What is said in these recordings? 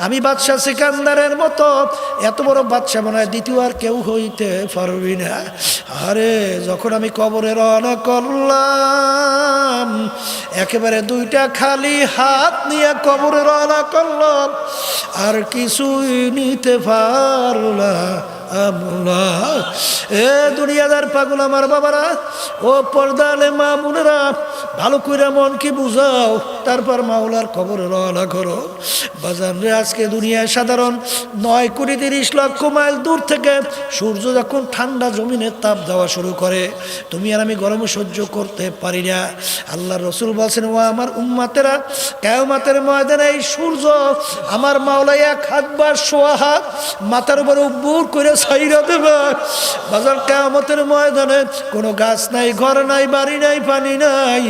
আমি বাদশাহ সিকান্দারের মতো এত বড় বাদশাহ মনে হয় দ্বিতীয় আর কেউ হইতে পারবি না। আরে যখন আমি কবরে রওনা করলাম, একেবারে দুইটা খালি হাত নিয়ে কবরে রওনা করলাম, আর কিছুই নিতে পারলাম না। এ দুনিয়াদার পাগল আমার বাবারা, ও পর্দালে মা বোনেরা, ভালো করে মন কি বুঝাও, তারপর মাওলার কবরে রওনা করো। বাজান রে, আজকে দুনিয়ায় সাধারণ 9,30,00,000 মাইল দূর থেকে সূর্য যখন ঠান্ডা জমিনের তাপ দেওয়া শুরু করে, তুমি আর আমি গরম সহ্য করতে পারি না। আল্লাহ রসুল বলছেন, ও আমার উম্মাতেরা, কিয়ামতের ময়দানে এই সূর্য আমার মাওলা 1 হাত বা 1.25 হাত মাথার উপরে উব্বুর করে ছাইরা দেবে। বাজার কিয়ামতের ময়দানে কোনো গাছ নাই, ঘর নাই, বাড়ি নাই, পানি নাই,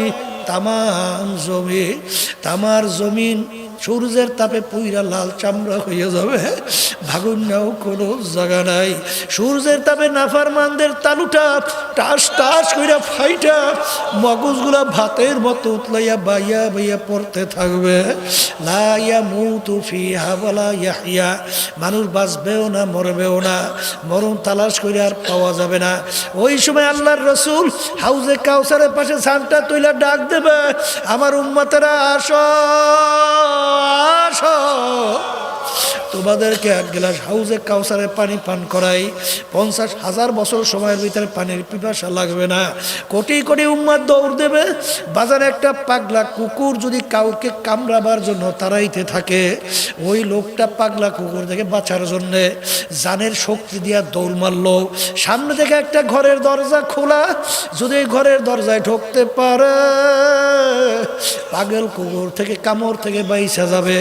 তামার জমিন সূর্যের তাপে পুইরা লাল চামড়া হয়ে যাবে। ভাগুন্যাও কোনো জায়গা নাই। সূর্যের তাপে নাফারমানদের তালুটা টাস টাস কইরা ফাইটা মগজগুলা ভাতের মতো উতলাইয়া বাইয়া বাইয়া পড়তে থাকবে। লা ইয়ামুতু ফিহা ওয়ালা ইয়াহইয়া, মানুষ বাঁচবেও না মরবেও না, মরণ তালাশ করে আর পাওয়া যাবে না। ওই সময় আল্লাহর রসুল হাউজে কাউসারের পাশে ছানটা তুইলা ডাক দেবে, আমার উম্মতেরা আসো আসো, তোমাদেরকে 1 গ্লাস হাউজে কাউসারের পানি পান করাই। 50,000 বছর সময়ের ভিতরে পানির পিপাসা লাগবে না। কোটি কোটি উম্মত দৌড় দেবে। বাজারে একটা পাগলা কুকুর যদি কাউকে কামড়াবার জন্য তাড়াইতে থাকে, ওই লোকটা পাগলা কুকুর থেকে বাঁচার জন্যে জানের শক্তি দিয়া দৌড় মারলো। সামনে থেকে একটা ঘরের দরজা খোলা, যদি ঘরের দরজায় ঢুকতে পারে, পাগল কুকুর থেকে কামড় থেকে বাইসা যাবে।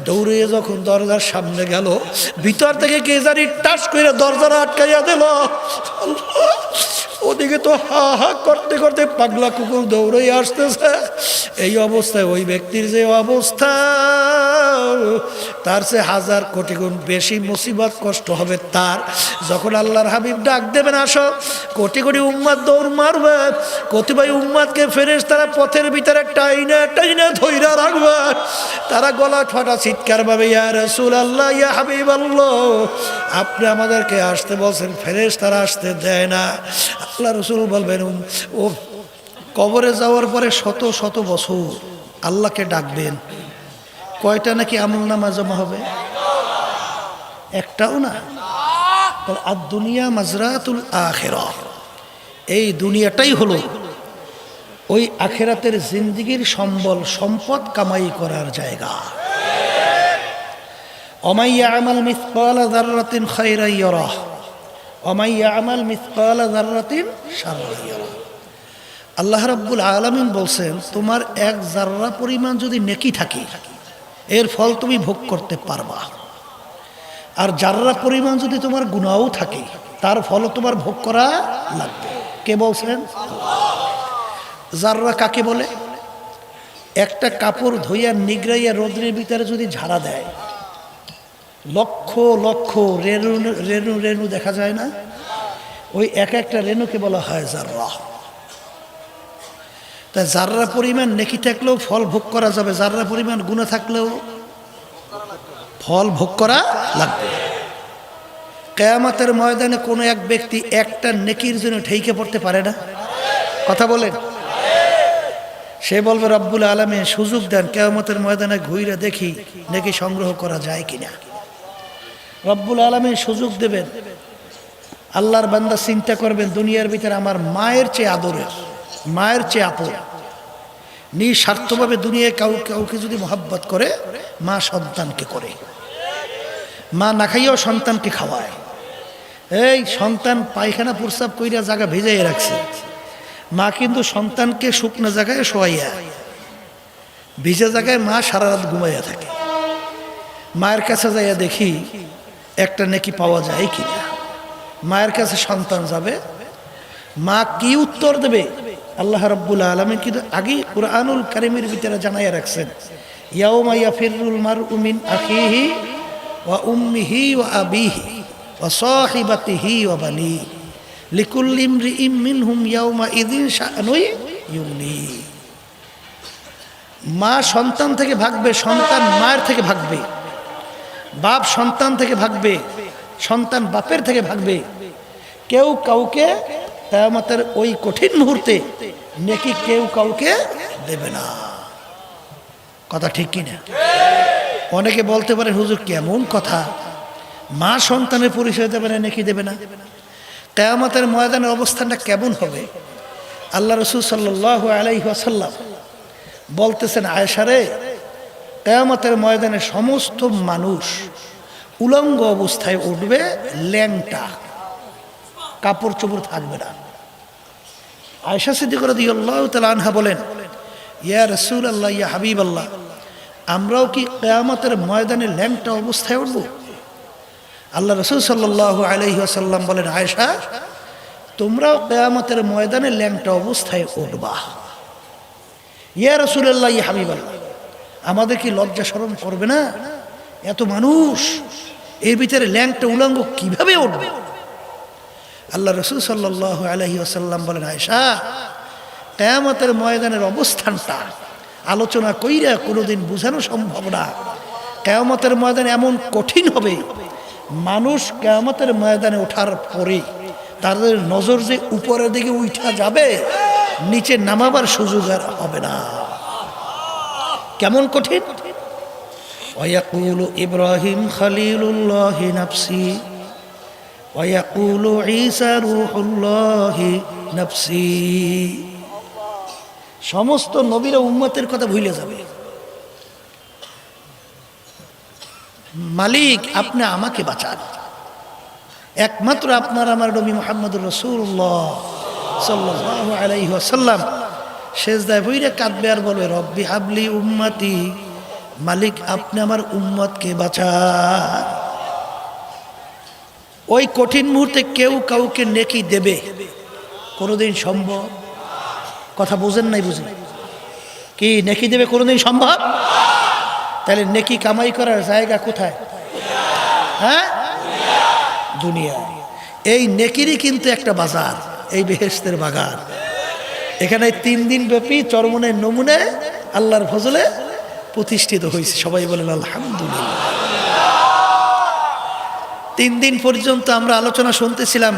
দৌড়ে যখন দরজার সামনে গেল, ভিতর থেকে কে জানি টাস করে দরজাটা আটকাইয়া দিল। ওদিকে তো হা হা করতে করতে পাগলা কুকুর দৌড়ে আসতেছে। এই অবস্থায় ওই ব্যক্তির যে অবস্থা, তার সে 1000 কোটি গুণ বেশি মুসিবত কষ্ট হবে তার। যখন আল্লাহর হাবিব ডাক দেবেন, আসো, কোটি কোটি উম্মাত দৌড় মারবে। কতিপয় উম্মাতকে ফেরেশতারা পথের ভিতরে টাইনা টাইনা ধইরা রাখবে। তারা গলা ফাটা চিৎকার পাবে, ইয়া রাসূলুল্লাহ, ইয়া হাবিবাল্লাহ, আপনি আমাদেরকে আসতে বলছেন, ফেরেশতারা আসতে দেয় না। আল্লাহ রসুল বলবেন, ও কবরে যাওয়ার পরে শত শত বছর আল্লাহকে ডাকবেন, কয়টা নাকি আমলনামা জমা হবে? একটাও না। আর দুনিয়া মাজরাতুল আখিরাহ, এই দুনিয়াটাই হলো ওই আখিরাতের জিন্দেগির সম্বল, সম্পদ কামাই করার জায়গা। ওমাই ইয়ামাল মিসকালা যাররাতিন খায়রান ইয়ারাহ, ওমাই ইয়ামাল মিসকালা যাররাতিন শাররান ইয়ারাহ। আল্লাহ রাব্বুল আলামিন বলছেন, তোমার 1 জাররা পরিমাণ যদি নেকি থাকে, এর ফল তুমি ভোগ করতে পারবা। আর জাররা পরিমাণ যদি তোমার গুনাহও থাকে, তার ফল তোমার ভোগ করা লাগবে। কে বলছেন? জাররা কাকে বলে? একটা কাপড় ধুইয়া নিগড়াইয়া রোদ্রের ভিতরে যদি ঝাড়া দেয়, লক্ষ লক্ষ রেণু রেণু রেণু দেখা যায় না? ওই এক একটা রেণুকে বলা হয় জাররা। তাই জাররা পরিমাণ নেকি থাকলেও ফল ভোগ করা যাবে, জাররা পরিমাণ গুনাহ থাকলেও ফল ভোগ করা লাগবে। কিয়ামতের ময়দানে কোনো এক ব্যক্তি একটা নেকির জন্য ঠেকে পড়তে পারে না? কথা বলেন। সে বলবে, রব্বুল আলামিন সুযোগ দেন, কিয়ামতের ময়দানে ঘুরে দেখি নেকি সংগ্রহ করা যায় কিনা। রব্বুল আলামিন সুযোগ দেবেন। আল্লাহর বান্দা চিন্তা করবেন, দুনিয়ার ভিতরে আমার মায়ের চেয়ে আদরের, মায়ের চেয়ে আপন, নিঃস্বার্থভাবে দুনিয়ায় কাউকে যদি মহব্বত করে, মা সন্তানকে করে। মা না খাইয়াও সন্তানকে খাওয়ায়। এই সন্তান পায়খানা প্রস্রাব কইরা জায়গা ভেজাইয়া রাখছে, মা কিন্তু সন্তানকে শুকনো জায়গায় শোয়াইয়া, ভিজা জায়গায় মা সারা রাত ঘুমাইয়া থাকে। মায়ের কাছে যাইয়া দেখি একটা নেকি পাওয়া যায় কিনা। মায়ের কাছে সন্তান যাবে, মা কি উত্তর দেবে? আল্লাহ রাব্বুল আলামিন কিন্তু আগেই কুরআনুল কারীমের ভিতরে জানাইয়া রাখছেন, ইয়াউমা ইয়াফিরুল মারউ মিন আখিহি ওয়া উম্মিহি ওয়া আবিহি ওয়া সাহিবাতিহি ওয়া বানিহি লিকুল্লি ইমরিইম মিনহুম ইয়াউমা ইযিন শাআনুন ইউগনি। মা সন্তান থেকে ভাগবে, সন্তান মায়ের থেকে ভাগবে। বাপ সন্তান থেকে ভাগবে, সন্তান বাপের থেকে ভাগবে, কেউ কাউকে কিয়ামতের ওই কঠিন মুহূর্তে নেকি কেউ কাউকে দেবে না। কথা ঠিক কিনা? অনেকে বলতে পারে হুজুর কেমন কথা, মা সন্তানের পরিচয় দেবে না, নেকি দেবে না, কিয়ামতের ময়দানের অবস্থানটা কেমন হবে? আল্লাহ রাসূল সাল্লাল্লাহু আলাইহি ওয়াসাল্লাম বলতেছেন, আয়েশা রে, কিয়ামতের ময়দানে সমস্ত মানুষ উলঙ্গ অবস্থায় উঠবে, ল্যাংটা, কাপড় চোপড় থাকবে না। আয়েশা সিদ্দিকা রাদিয়াল্লাহু তাআলা আনহা বলেন, ইয়া রাসূলুল্লাহ, ইয়া হাবিবাল্লাহ, আমরাও কি কিয়ামতের ময়দানে ল্যাংটা অবস্থায় উঠব? আল্লাহ রাসূল সাল্লাল্লাহু আলাইহি ওয়াসাল্লাম বলেন, আয়েশা, তোমরাও কিয়ামতের ময়দানে ল্যাংটা অবস্থায় উঠবা। ইয়া রাসূলুল্লাহ, ইয়া হাবিবাল্লাহ, আমাদের কি লজ্জা শরম করবে না? এত মানুষ, এর ভিতরে ল্যাংটা উলঙ্গ কিভাবে উঠবে? আল্লাহ রাসূল সাল্লাল্লাহু আলাইহি ওয়াসাল্লাম বলেন, আয়েশা, কিয়ামতের ময়দানের অবস্থানটা আলোচনা কইরা কোনোদিন বোঝানো সম্ভব না। কিয়ামতের ময়দানে এমন কঠিন হবে, মানুষ কিয়ামতের ময়দানে ওঠার পরে তাদের নজর যে উপরের দিকে উঠা যাবে, নিচে নামাবার সুযোগ আর হবে না। কেমন কঠিন? ওয়ায়াকুলু ইব্রাহিম খলিলুল্লাহি নাফসি ওয়ায়াকুলু ঈসা রূহুল্লাহি নাফসি। সমস্ত নবীরা উম্মতের কথা ভুলে যাবে। মালিক, আপনি আমাকে বাঁচান। একমাত্র আপনার আমার নবী মুহাম্মদুর রাসূলুল্লাহ সাল্লাল্লাহু আলাইহি ওয়াসাল্লাম সেজদায় বইরে কাঁদবে আর বলবে, রব্বি হাবলি উম্মতি, মালিক আপনি আমার উম্মতকে বাঁচান। ওই কঠিন মুহূর্তে কেউ কাউকে নেকি দেবে কোনোদিন সম্ভব? কথা বুঝেন নাই? বুঝেন কি? নেকি দেবে কোনোদিন সম্ভব? তাহলে নেকি কামাই করার জায়গা কোথায়? হ্যাঁ, দুনিয়া। এই নেকিরই কিন্তু একটা বাজার, এই বেহেশতের বাগান। এখানে 3 দিন ব্যাপী চরমনের নমুনে আল্লাহর ফজলে প্রতিষ্ঠিত হয়েছে। সবাই বলেন আলহামদুলিল্লাহ। 3 দিন পর্যন্ত আমরা আলোচনা শুনতেছিলাম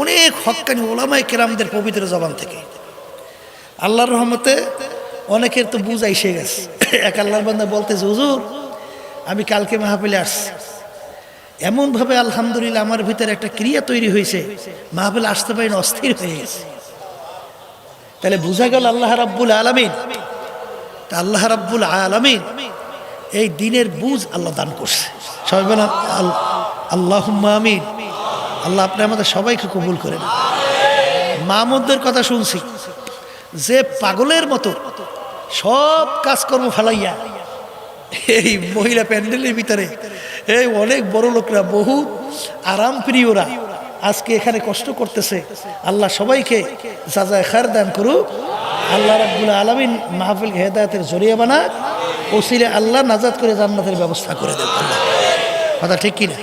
অনেক হক্কানি ওলামায়ে কেরামদের পবিত্র জবান থেকে। আল্লাহর রহমতে অনেকের তো বুঝ আইসে গেছে। এক আল্লাহর বান্দা বলতেছে, হুজুর আমি কালকে মাহফিলে আসছি, এমনভাবে আলহামদুলিল্লাহ আমার ভিতরে একটা ক্রিয়া তৈরি হয়েছে, মাহফিলে আসতে পারি না, অস্থির হয়ে গেছে। তাহলে বোঝা গেল আল্লাহ রাব্বুল আলামিন, আল্লাহ রাব্বুল আলামিন এই দিনের বুঝ আল্লাহ দান করছে। সবাই বলেন আল্লাহুম্মা আমিন। আল্লাহ আপনি আমাদের সবাইকে কবুল করেন। মাহমুদদের কথা শুনছি, যে পাগলের মতো সব কাজকর্ম ফেলাইয়া এই মহিলা প্যান্ডেলের ভিতরে এই অনেক বড় লোকরা, বহু আরাম প্রিয়রা আজকে এখানে কষ্ট করতেছে। আল্লাহ সবাইকে জাযায়ে খায়র দান করুক। আল্লাহ রাব্বুল আলামিন মাহফিল হেদায়েতের জরিয়া বানাক, ওসিলে আল্লাহ নাজাত করে জান্নাতের ব্যবস্থা করে দেন। কথা ঠিক কিনা?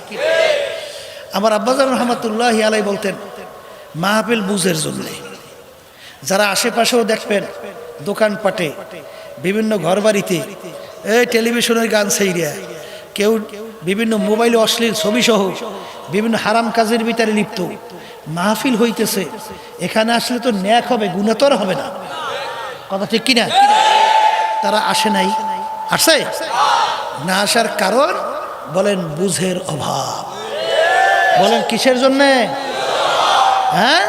আমার আব্বাজান রহমাতুল্লাহি আলাইহি বলতেন, মাহফিল বুঝের জন্য। যারা আশেপাশেও দেখবেন দোকানপাটে, বিভিন্ন ঘরবাড়িতে এই টেলিভিশনের গান সেইরিয়া, কেউ বিভিন্ন মোবাইলে অশ্লীল ছবি সহ বিভিন্ন হারাম কাজের ভিতরে লিপ্ত, মাহফিল হইতেছে, এখানে আসলে তো ন্যাক হবে, গুণাতর হবে না। কথা ঠিক কিনা? তারা আসে নাই। আসে না? আসার কারণ বলেন বুঝের অভাব। বলেন কিসের জন্যে? হ্যাঁ,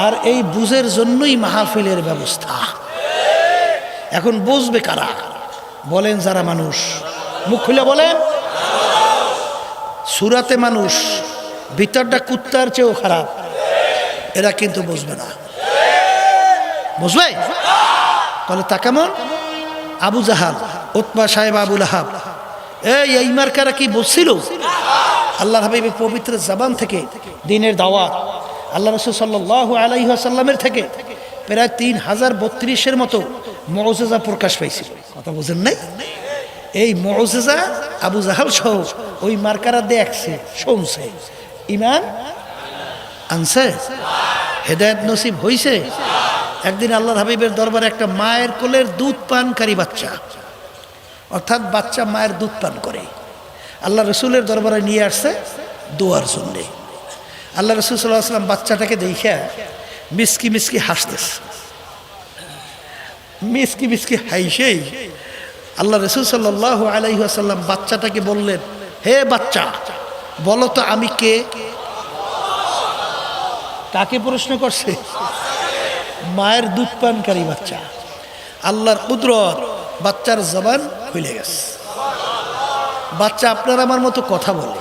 আর এই বুঝের জন্যই মাহফিলের ব্যবস্থা। এখন বুঝবে কারা? বলেন যারা মানুষ, মুখ খুলে বলেন। সুরাতে মানুষ, ভিতরটা কুত্তার চেয়েও খারাপ, এরা কিন্তু বুঝবে না। বুঝবে? তাহলে তা কেমন? আবু জাহাল, উতবা সাহেব, আবু লাহাব, এই মার্কারা কি বুঝছিল? আল্লাহর হাবিবের পবিত্র জবান থেকে দ্বীনের দাওয়াত, আল্লাহ রাসূল সাল্লাল্লাহু আলাইহি ওয়াসাল্লামের থেকে প্রায় 3032-এর মতো মুআজিজা প্রকাশ পাইছিল। কথা বুঝেন নাই? এই মুআজিজা আবু জাহাল সহ ওই মার্কারা দেখছে, শুনছে, ঈমান আনছে, হেদায়েত নসিব হইছে। একদিন আল্লাহর হাবিবের দরবারে একটা মায়ের কোলের দুধ পানকারী বাচ্চা, অর্থাৎ বাচ্চা মায়ের দুধ পান করে, আল্লাহ রসুলের দরবারে নিয়ে আসছে দোয়ার জন্যে। আল্লাহ রসুল সাল্লাল্লাহু আলাইহি ওয়াসাল্লাম বাচ্চাটাকে দেখে মিসকি মিসকি হাসতেছে। মিসকি মিসকি হাইসেই আল্লাহ রসুল সাল্লাল্লাহু আলাইহি ওয়াসাল্লাম বাচ্চাটাকে বললেন, হে বাচ্চা, বলো তো আমি কে? কাকে প্রশ্ন করছে? মায়ের দুধ পানকারী বাচ্চা। আল্লাহর কুদরত, বাচ্চার জবান খুলে গেছে। বাচ্চা আপনার আমার মতো কথা বলে।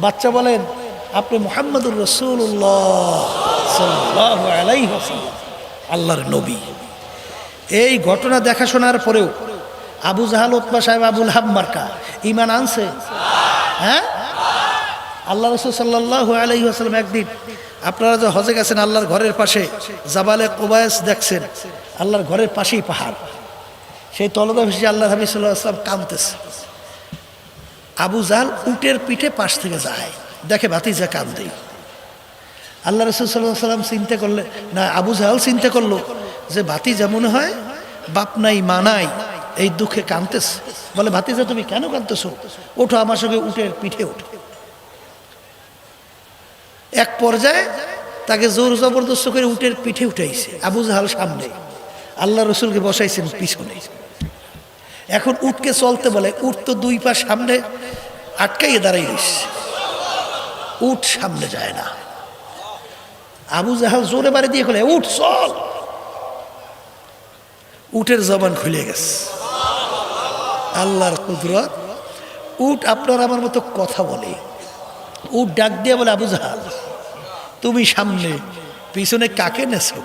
বাচ্চা বলেন, আপনি মুহাম্মদুর রাসূলুল্লাহ সাল্লাল্লাহু আলাইহি ওয়াসাল্লাম, আল্লাহর নবী। এই ঘটনা দেখাশোনার পরেও আবু জাহাল, উতবা সাহেব, আবুল হাব মার্কা ঈমান আনছে? হ্যাঁ। আল্লাহ রাসূল সাল্লাল্লাহু আলাইহি ওয়াসাল্লাম একদিন, আপনারা যে হজে গেছেন, আল্লাহর ঘরের পাশে জাবালে কুবায়স দেখছেন, আল্লাহর ঘরের পাশেই পাহাড়। সেই তলদেশে আল্লাহ হাবিব সাল্লাল্লাহু আলাইহি ওয়াসাল্লাম কাঁদতেছে। আবু জাহাল উটের পিঠে পাশ থেকে যায়, দেখে ভাতিজা কাঁদে। আল্লাহ রাসূল সাল্লাল্লাহু আলাইহি ওয়াসাল্লাম চিন্তা করলে না, আবু জাহাল চিন্তা করলো যে ভাতিজা মনে হয় বাপ নাই মা নাই, এই দুঃখে কাঁদতেছে। বলে, ভাতিজা তুমি কেন কাঁদতেছো? ওঠো আমার সঙ্গে উটের পিঠে ওঠো। এক পর্যায়ে তাকে জোর জবরদস্ত করে উটের পিঠে উঠাইছে। আবু জাহাল সামনে, আল্লাহ রসুলকে বসাইছেন পিছনে। এখন উটকে চলতে বলে, উট তো দুই পা সামনে আটকাইয়ে দাঁড়াইছে, উট সামনে যায় না। আবু জাহাল জোরে বাড়ি দিয়ে বলে, উঠ চল। উটের জবান খুলে গেছে। আল্লাহর কুদরত। উট আপনার আমার মতো কথা বলে। উট ডাক দিয়ে বলে, আবু জাহাল তুমি সামনে, পিছনে কাকে নেছো?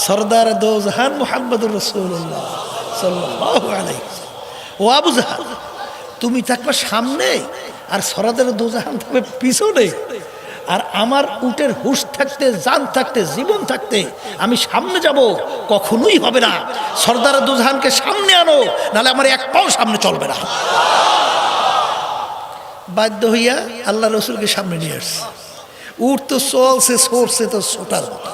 সরদার দো জাহান মুহাম্মদুর রাসূলুল্লাহ সাল্লাল্লাহু আলাইহি ওয়াসাল্লাম। ও আবু জাহাল, তুমি থাকবে সামনে আর সরদার দো জাহান থাকবে পিছনে, আর আমার উটের হুঁশ থাকতে, জান থাকতে, জীবন থাকতে আমি সামনে যাব? কখনোই হবে না। সরদার দো জাহানকে সামনে আনো, নাহলে আমার এক পাও সামনে চলবে না। বাধ্য হইয়া আল্লাহ রসুলকে সামনে নিয়ে আসছে। উট তো চলছে, সরছে তো ছোটার মতো,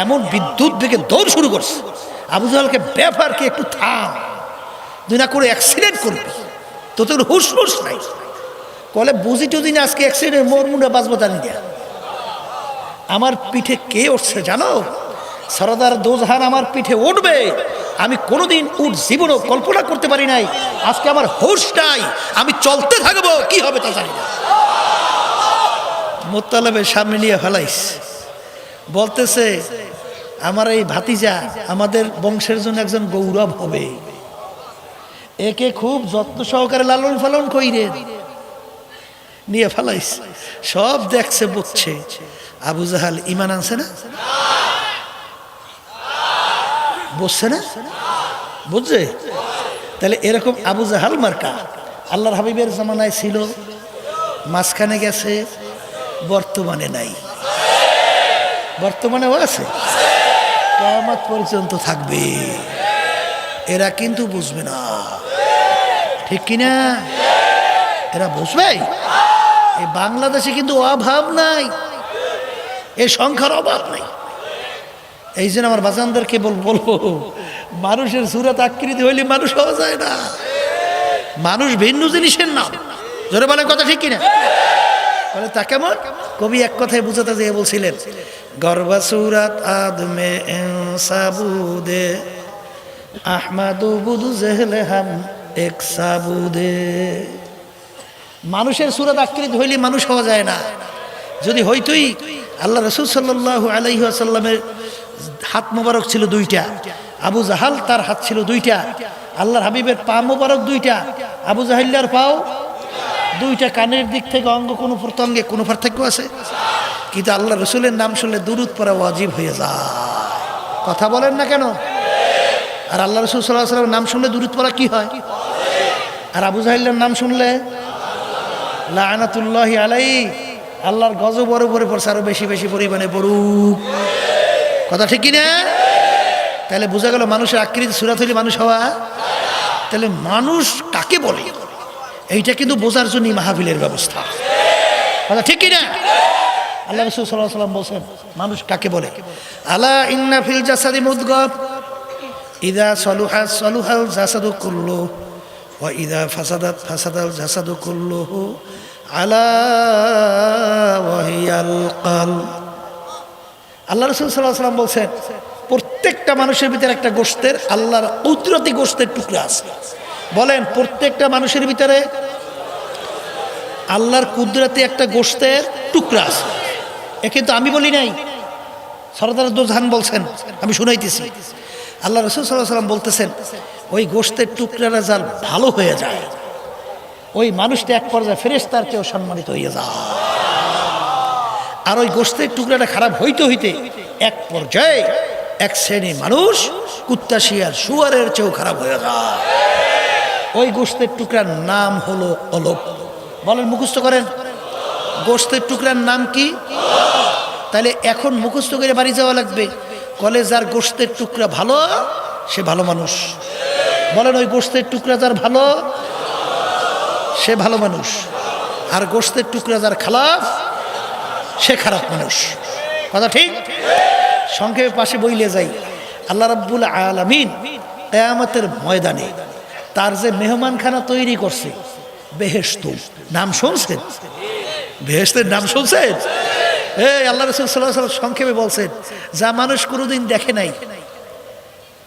এমন বিদ্যুৎ বেগে দৌড় শুরু করছে। আবু জাহালকে, ব্যাপার কি, একটু থাম, তুই না করে অ্যাক্সিডেন্ট করবি, তো তোর হুশ হুশ নাই। বলে, বুঝি টুজি না, আজকে অ্যাক্সিডেন্ট মোর মুন্ডা বাঁচবো জানি না। আমার পিঠে কে উঠছে জানো? সরদার দো জাহান আমার পিঠে উঠবে। আমি কোনোদিন উঠ জীবনও কল্পনা করতে পারি নাই। আজকে আমার হুশ নাই, আমি চলতে থাকবো, কি হবে তা জানি না। মোত্তালেবের সামনে নিয়ে ফেলাইস, বলতেছে, আমার এই ভাতিজা আমাদের বংশের জন্য একজন গৌরব হবে, একে খুব যত্ন সহকারে লালন পালন কইরে। নিয়ে ফেলাইস, সব দেখছে, বুঝছে। আবু জাহাল ঈমান আনছে না? বুঝছে না? বুঝছে? তাহলে এরকম আবু জাহাল মার্কা আল্লাহর হাবিবের জামানায় ছিল, মাঝখানে গেছে, বর্তমানে নাই। বর্তমানেও আছে, কিয়ামত পর্যন্ত থাকবে। এরা কিন্তু বুঝবে না, ঠিক কিনা? এরা বুঝবে। এই বাংলাদেশে কিন্তু অভাব নাই, এই সংখ্যার অভাব নাই। এই জন্য আমার বাজানদেরকে বলবো, মানুষের সুরাত আকৃতি হইলে মানুষ হওয়া যায় না। মানুষ ভিন্ন জিনিসের নাম। জোরে বলেন কথা, ঠিক কিনা? বলে তা কেমন? কবি এক কথায় বুঝাতে যেয়ে বলছিলেন, গর্বা সুরাত আদমে সাবুদে আহমাদু বুদু জেহলে হাম এক সাবুদে। মানুষের সুরাত আকৃতি হইলে মানুষ হওয়া যায় না। যদি হইতই, আল্লাহ রাসূল সাল্লাল্লাহু আলাইহি ওয়াসাল্লামের হাত মোবারক ছিল দুইটা, আবু জাহাল তার হাত ছিল দুইটা, আল্লাহর হাবিবের পা মোবারক দুইটা, আবু জাহিল্লার পাও দুইটা। কানের দিক থেকে অঙ্গ কোনো প্রত্যঙ্গে কোনো পার্থক্য আছে? কিন্তু আল্লাহ রসুলের নাম শুনলে দুরূদ পড়া ওয়াজিব হয়ে যায়। কথা বলেন না কেন? আর আল্লাহ রসুল সাল্লাল্লাহু আলাইহি ওয়াসাল্লামের নাম শুনলে দুরূদ পড়া কি হয়? আর আবু জাহিল্লার নাম শুনলে লাআনাতুল্লাহি আলাইহি, আল্লাহর গজব বড় বড় পড়ছে, আরো বেশি বেশি পরিমাণে পড়ুক। কথা ঠিক কিনা? তাহলে বোঝা গেল মানুষের আকৃতি সুরাত হইলে মানুষ হওয়া। তাহলে মানুষ কাকে বলে, এইটা কিন্তু বোঝার জন্যই মাহফিলের ব্যবস্থা। কথা ঠিক কিনা? আল্লাহ রাসূল সাল্লাল্লাহু আলাইহি ওয়াসাল্লাম বলেন, মানুষ কাকে বলে? আলা ইন্না ফিল জাসাদি মুদগাহ ইযা সালুহা সালুহাল জাসাদু কুল্লু ওয়া ইযা ফাসাদাত ফাসাদাল জাসাদু কুল্লুহু আলা ওয়াহিয়াল কলব। আল্লাহ রাসূল সাল্লাল্লাহু আলাইহি ওয়াসাল্লাম বলছেন প্রত্যেকটা মানুষের ভিতরে একটা গোশতের আল্লাহর কুদরতি গোশতের টুকরা আছে। বলেন প্রত্যেকটা মানুষের ভিতরে আল্লাহর কুদরতি একটা গোশতের টুকরা আছে। এ কিন্তু আমি বলি নাই, সরদার দোজান বলছেন, আমি শুনাইতেছি। আল্লাহ রাসূল সাল্লাল্লাহু আলাইহি ওয়াসাল্লাম বলতেছেন ওই গোশতের টুকরাটা যার ভালো হয়ে যায় ওই মানুষটা এক পর্যায়ে ফেরেশতার চেয়েও সম্মানিত হয়ে যায়। আর ওই গোশতের টুকরাটা খারাপ হইতে হইতে এক পর্যায়ে এক শ্রেণী মানুষ কুত্তা শিয়াল শুয়ারের চেয়েও খারাপ হয়ে যায়। ওই গোশতের টুকরার নাম হলো কলব। বলেন মুখস্থ করেন, গোশতের টুকরার নাম কি? তাহলে এখন মুখস্থ করে বাড়ি যাওয়া লাগবে। কলেজার গোশতের টুকরা ভালো সে ভালো মানুষ। বলেন ওই গোশতের টুকরা যার ভালো সে ভালো মানুষ, আর গোশতের টুকরা যার খারাপ সে খারাপ মানুষ। কথা ঠিক? সংক্ষেপে পাশে বইলে যাই। আল্লাহ রাব্বুল আলামিন কিয়ামতের ময়দানে তার যে মেহমানখানা তৈরি করছে বেহেশত, নাম শুনছেন? বেহেশতের নাম শুনছেন? এই আল্লাহ রাসূল সাল্লাল্লাহু আলাইহি ওয়াসাল্লাম সংক্ষেপে বলছেন যা মানুষ কোনোদিন দেখে নাই,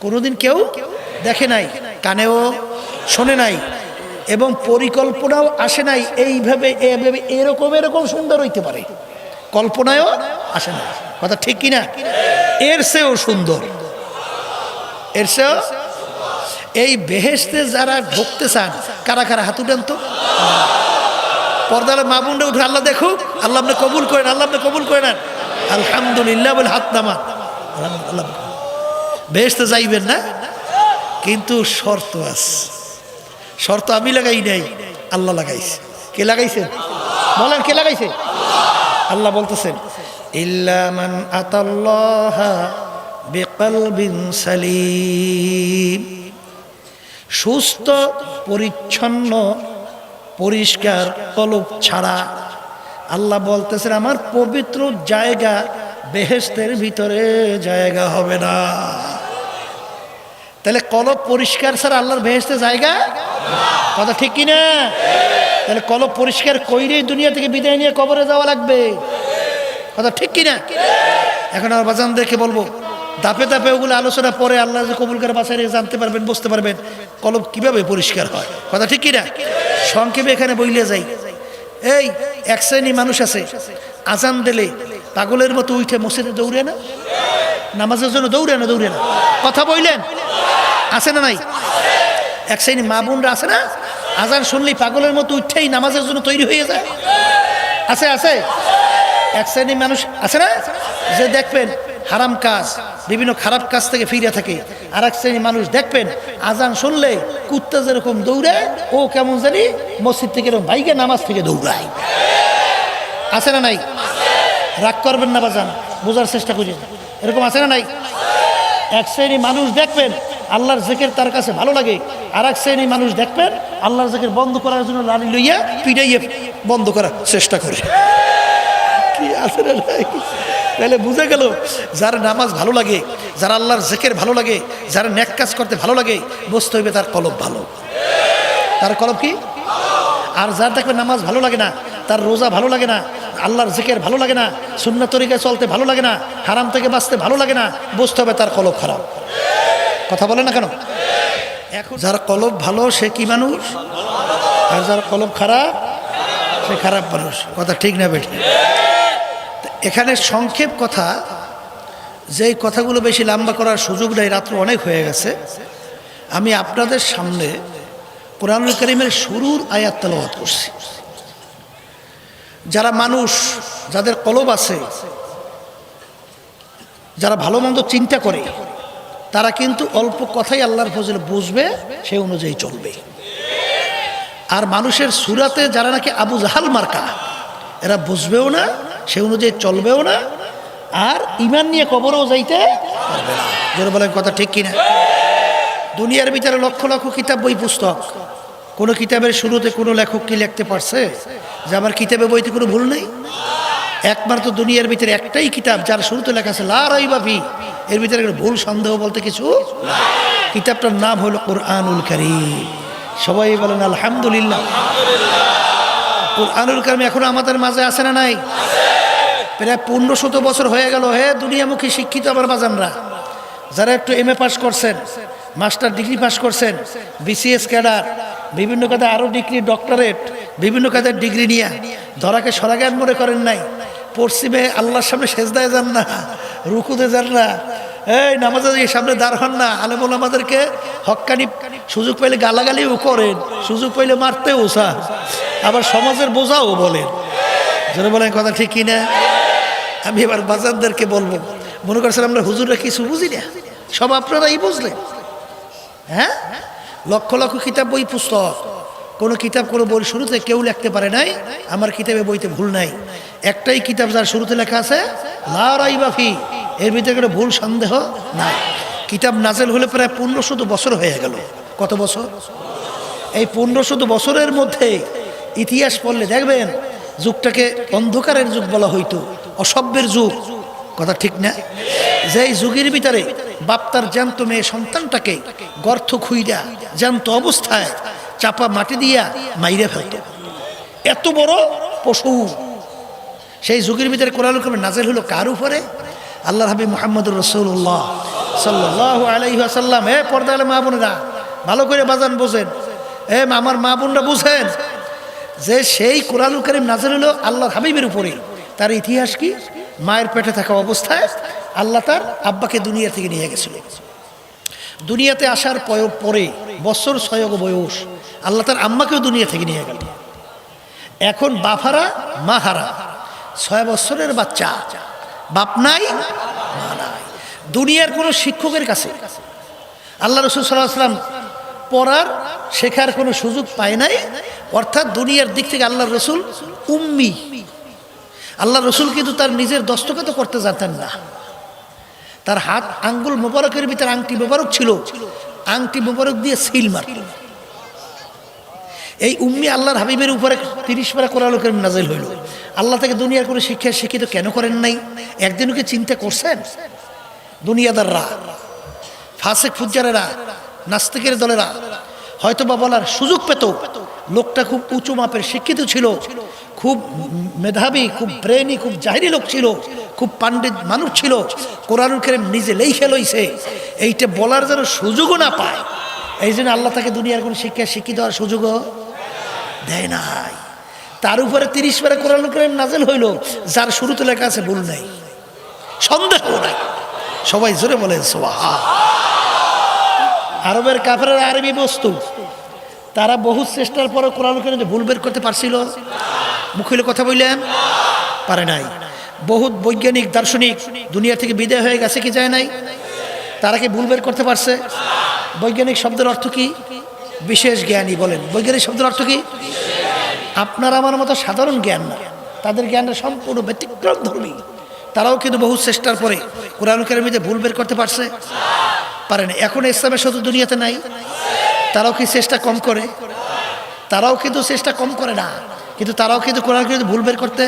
কোনোদিন কেউ দেখে নাই, কানেও শোনে নাই এবং পরিকল্পনাও আসে নাই এইভাবে এভাবে এরকম এরকম সুন্দর হইতে পারে, কল্পনায়ও আসে না। কথা ঠিক কিনা? এর চেয়েও সুন্দর, এর চেয়েও। এই বেহেশতে যারা ঢুকতে চান কারা কারা হাত উঠান তো। পর্দার মা বোনরা উঠে আল্লাহ দেখুক, আল্লাহ আপনি কবুল করেন, আল্লাহ আপনি কবুল করে নেন, আলহামদুলিল্লাহ বলে হাত নামান। আল্লাহ বেহেশতে যাইবেন না, কিন্তু শর্ত আছে। শর্ত আমি লাগাই নাই, আল্লাহ লাগাইছে। কে লাগাইছেন? বলেন কে লাগাইছে? আল্লাহ বলতেছেন ইল্লা মান আতাল্লাহা বিকলবিন সালিম। সুস্থ পরিচ্ছন্ন পরিষ্কার কলব ছাড়া আল্লাহ বলতেছেন আমার পবিত্র জায়গা বেহেশতের ভিতরে জায়গা হবে না। তাহলে কলব পরিষ্কার ছাড়া আল্লাহর বেহেশতে জায়গা? কথা ঠিক কিনা? তাহলে কলব পরিষ্কার কইরেই দুনিয়া থেকে বিদায় নিয়ে কবরে যাওয়া লাগবে। কথা ঠিক কিনা? এখন আর বাজানদেরকে বলবো ধাপে ধাপে ওগুলো আলোচনা পরে আল্লাহ যে কবুল করে বাসায় জানতে পারবেন, বুঝতে পারবেন কলব কিভাবে পরিষ্কার হয়। কথা ঠিক কিনা? সংক্ষেপে এখানে বইলে যাই। এই এক শ্রেণী মানুষ আছে আজান দিলে পাগলের মতো উঠে মসজিদে দৌড়ে না, নামাজের জন্য দৌড়ে না, দৌড়ে না। কথা বললেন আছে না নাই? এক শ্রেণী মা বোনরা আছে না আজান শুনলেই পাগলের মতো উঠেই নামাজের জন্য তৈরি হয়ে যায়। আছে আছে। এক শ্রেণী মানুষ আছে না যে দেখবেন হারাম কাজ বিভিন্ন খারাপ কাজ থেকে ফিরে থাকে। আর এক শ্রেণী মানুষ দেখবেন আজান শুনলে কুত্তা যেরকম দৌড়ায় ও কেমন জানি মসজিদ থেকে বাইকে নামাজ থেকে দৌড়ায়। আছে না নাই? রাগ করবেন না বাজান, বোঝার চেষ্টা করি। এরকম আছে না নাই? এক শ্রেণী মানুষ দেখবেন আল্লাহর জিকির তার কাছে ভালো লাগে, আর এক শ্রেণী মানুষ দেখবেন আল্লাহর জিকির বন্ধ করার জন্য লাড়ি লইয়া পিটাইয়ে বন্ধ করার চেষ্টা করে। কি আছে না নাই? তাহলে বুঝে গেল যার নামাজ ভালো লাগে, যার আল্লাহর জিকির ভালো লাগে, যার নেক কাজ করতে ভালো লাগে, বুঝতে হইবে তার কলব ভালো। তার কলব কি? আর যার দেখবে নামাজ ভালো লাগে না, তার রোজা ভালো লাগে না, আল্লাহর জিকির ভালো লাগে না, সুন্নাত তরিকায় চলতে ভালো লাগে না, হারাম থেকে বাঁচতে ভালো লাগে না, বুঝতে হবে তার কলব খারাপ। কথা বলে না কেন? এখন যার কলব ভালো সে কি মানুষ, আর যার কলব খারাপ সে খারাপ মানুষ। কথা ঠিক না বেঠিক? এখানে সংক্ষেপ কথা, যেই কথাগুলো বেশি লম্বা করার সুযোগ নেই, রাত্র অনেক হয়ে গেছে। আমি আপনাদের সামনে কোরআনুল কারীমের শুরুর আয়াত তেলাওয়াত করছি। যারা মানুষ, যাদের কলব আছে, যারা ভালো মন্দ চিন্তা করে, তারা কিন্তু অল্প কথাই আল্লাহর ফজিলত বুঝবে, সেই অনুযায়ী চলবে। আর মানুষের সুরাতে যারা নাকি আবু জাহাল মার্কা, এরা বুঝবেও না, সে অনুযায়ী চলবেও না, আর ইমান নিয়ে কবরেও যাইতে পারবে না। যারা বলেন কথা ঠিক কিনা? দুনিয়ার ভিতরে লক্ষ লক্ষ কিতাব, বই, পুস্তক, কোনো কিতাবের শুরুতে কোনো লেখক কি লিখতে পারছে যে আমার কিতাবে বইতে কোনো ভুল নেই? একমাত্র দুনিয়ার ভিতরে একটাই কিতাব যার শুরুতে লেখা আছে লা রাইবা ফি, এর ভিতরে কোনো ভুল সন্দেহ বলতে কিছু। কিতাবটার নাম হলো কোরআনুল কারীম। সবাই বলেন আলহামদুলিল্লাহ। কুরআনুল কারীম এখন আমাদের মাঝে আছে না নাই? প্রায় 1500 বছর হয়ে গেল। হে দুনিয়ামুখী শিক্ষিত আমার বাজানরা, যারা একটু MA পাস করছেন, মাস্টার ডিগ্রি পাস করছেন, BCS ক্যাডার, বিভিন্ন কাজে আরও ডিগ্রি, ডক্টরেট, বিভিন্ন কাজের ডিগ্রি নিয়ে ধরাকে সরাগান মনে করেন নাই। পশ্চিমে আল্লাহর সামনে সেজদায় যান না, রুকুতে যান না, এই নামাজের সামনে দাঁড় হন না। আলেমুল আমাদেরকে হক্কানি সুযোগ পাইলে গালাগালিও করেন, সুযোগ পাইলে মারতেও চান, আবার সমাজের বোঝাও বলেন। যারা বলেন কথা ঠিক কিনা? আমি এবার বাজারদেরকে বলবো, মনে করছেন আমরা হুজুররা কিছু বুঝি না, সব আপনারাই বুঝলেন। হ্যাঁ, লক্ষ লক্ষ কিতাব, বই, পুস্তক, কোনো কিতাব কোনো বই শুরুতে কেউ লিখতে পারে নাই। আমার কিতাবে বইতে ভুল নাই। একটাই কিতাব যার শুরুতে লেখা আছে লা রাইবা ফি, এর ভিতরে কোনো ভুল সন্দেহ নাই। কিতাব নাজেল হলে প্রায় 1500 বছর হয়ে গেল। কত বছর? এই 1500 বছরের মধ্যে ইতিহাস পড়লে দেখবেন যুগটাকে অন্ধকারের যুগ বলা হইতো, অসভ্যের যুগ। কথা ঠিক না? যেই যুগের ভিতরে বাপ তার জ্যান্ত মেয়ে সন্তানটাকে গর্ত খুইরা জ্যান্ত অবস্থায় চাপা মাটি দিয়া মাইরে ফেলত, এত বড় পশু। সেই যুগের ভিতরে কোরআনুল কারীম নাযিল হলো কার উপরে? আল্লাহর হাবিব মুহাম্মদুর রাসূলুল্লাহ সাল্লাল্লাহু আলাইহি ওয়াসাল্লাম। হে পর্দার মা বোনেরা, ভালো করে বাজান বোঝেন, আমার মা বোনরা বুঝেন যে সেই কোরআনুল কারীম নাযিল হলো আল্লাহর হাবিবের উপরে। তার ইতিহাস কি? মায়ের পেটে থাকা অবস্থায় আল্লাহ তার আব্বাকে দুনিয়া থেকে নিয়ে গেছিল। দুনিয়াতে আসার পরে বছর 6 বয়স আল্লাহ তার আম্মাকেও দুনিয়া থেকে নিয়ে গেল। এখন বাফারা মাহারা, 6 বছরের বাচ্চা, বাপ নাই মা নাই, দুনিয়ার কোনো শিক্ষকের কাছে আল্লাহ রাসূল সাল্লাল্লাহু আলাইহি ওয়াসাল্লাম পড়ার শেখার কোনো সুযোগ পায় নাই। অর্থাৎ দুনিয়ার দিক থেকে আল্লাহর রাসূল উম্মি। আল্লাহ রসুল কিন্তু তার নিজের দস্তখত করতে জানতেন না। তার হাত আঙ্গুল মোবারকের ভিতরে আংটি মোবারক ছিল, আংটি মোবারক দিয়ে সিল মারত। এই উম্মি আল্লাহর হাবিবের উপরে 30 পারা কোরআনুল কারীম নাযিল হইল। আল্লাহ তাকে দুনিয়ার কোনো শিক্ষা শিক্ষিত কেন করেন নাই? একদিনও কি চিন্তা করছেন? দুনিয়াদাররা, ফাসিক ফুজ্জারেরা, নাস্তিকের দলেরা হয়তো বা বলার সুযোগ পেত লোকটা খুব উঁচু মাপের শিক্ষিত ছিল, খুব মেধাবী, খুব ব্রেনি, খুব জাহিরি লোক ছিল, খুব পাণ্ডিত মানুষ ছিল, কোরআনুল কারীম নিজে লেখে লইছে, এইটা বলার যেন সুযোগও না পায়। এই জন্য আল্লাহ তাকে দুনিয়ার কোনো শিক্ষা শিক্ষিত হওয়ার সুযোগও দেয় নাই। তার উপরে 30 পারা কোরআনুল কারীম নাযিল হইল, যার শুরুতে লেখা আছে ভুল নাই, সন্দেহ নাই। সবাই জোরে বলেন সুবহান। আরবের কাফেররা আরবি বস্তু, তারা বহু চেষ্টার পরে কোরআনুল কারীম ভুল বের করতে পারছিল? মুখে কথা বললেন পারে নাই। বহুত বৈজ্ঞানিক দার্শনিক দুনিয়া থেকে বিদায় হয়ে গেছে কি যায় নাই? তারা কি ভুল বের করতে পারছে? বৈজ্ঞানিক শব্দের অর্থ কি? বিশেষ জ্ঞানী। বলেন বৈজ্ঞানিক শব্দের অর্থ কি? আপনার আমার মতো সাধারণ জ্ঞান না, তাদের জ্ঞানটা সম্পূর্ণ ব্যতিক্রম ধর্মী। তারাও কিন্তু বহু চেষ্টার পরে কোরআনুল কারীমে ভুল বের করতে পারছে? পারে না। এখন ইসলামের শত্রু দুনিয়াতে নাই, তারাও কি চেষ্টা কম করে? তারাও কিন্তু চেষ্টা কম করে না, কিন্তু তারাও কিন্তু কোরআন কারীমে ভুল বের করতে,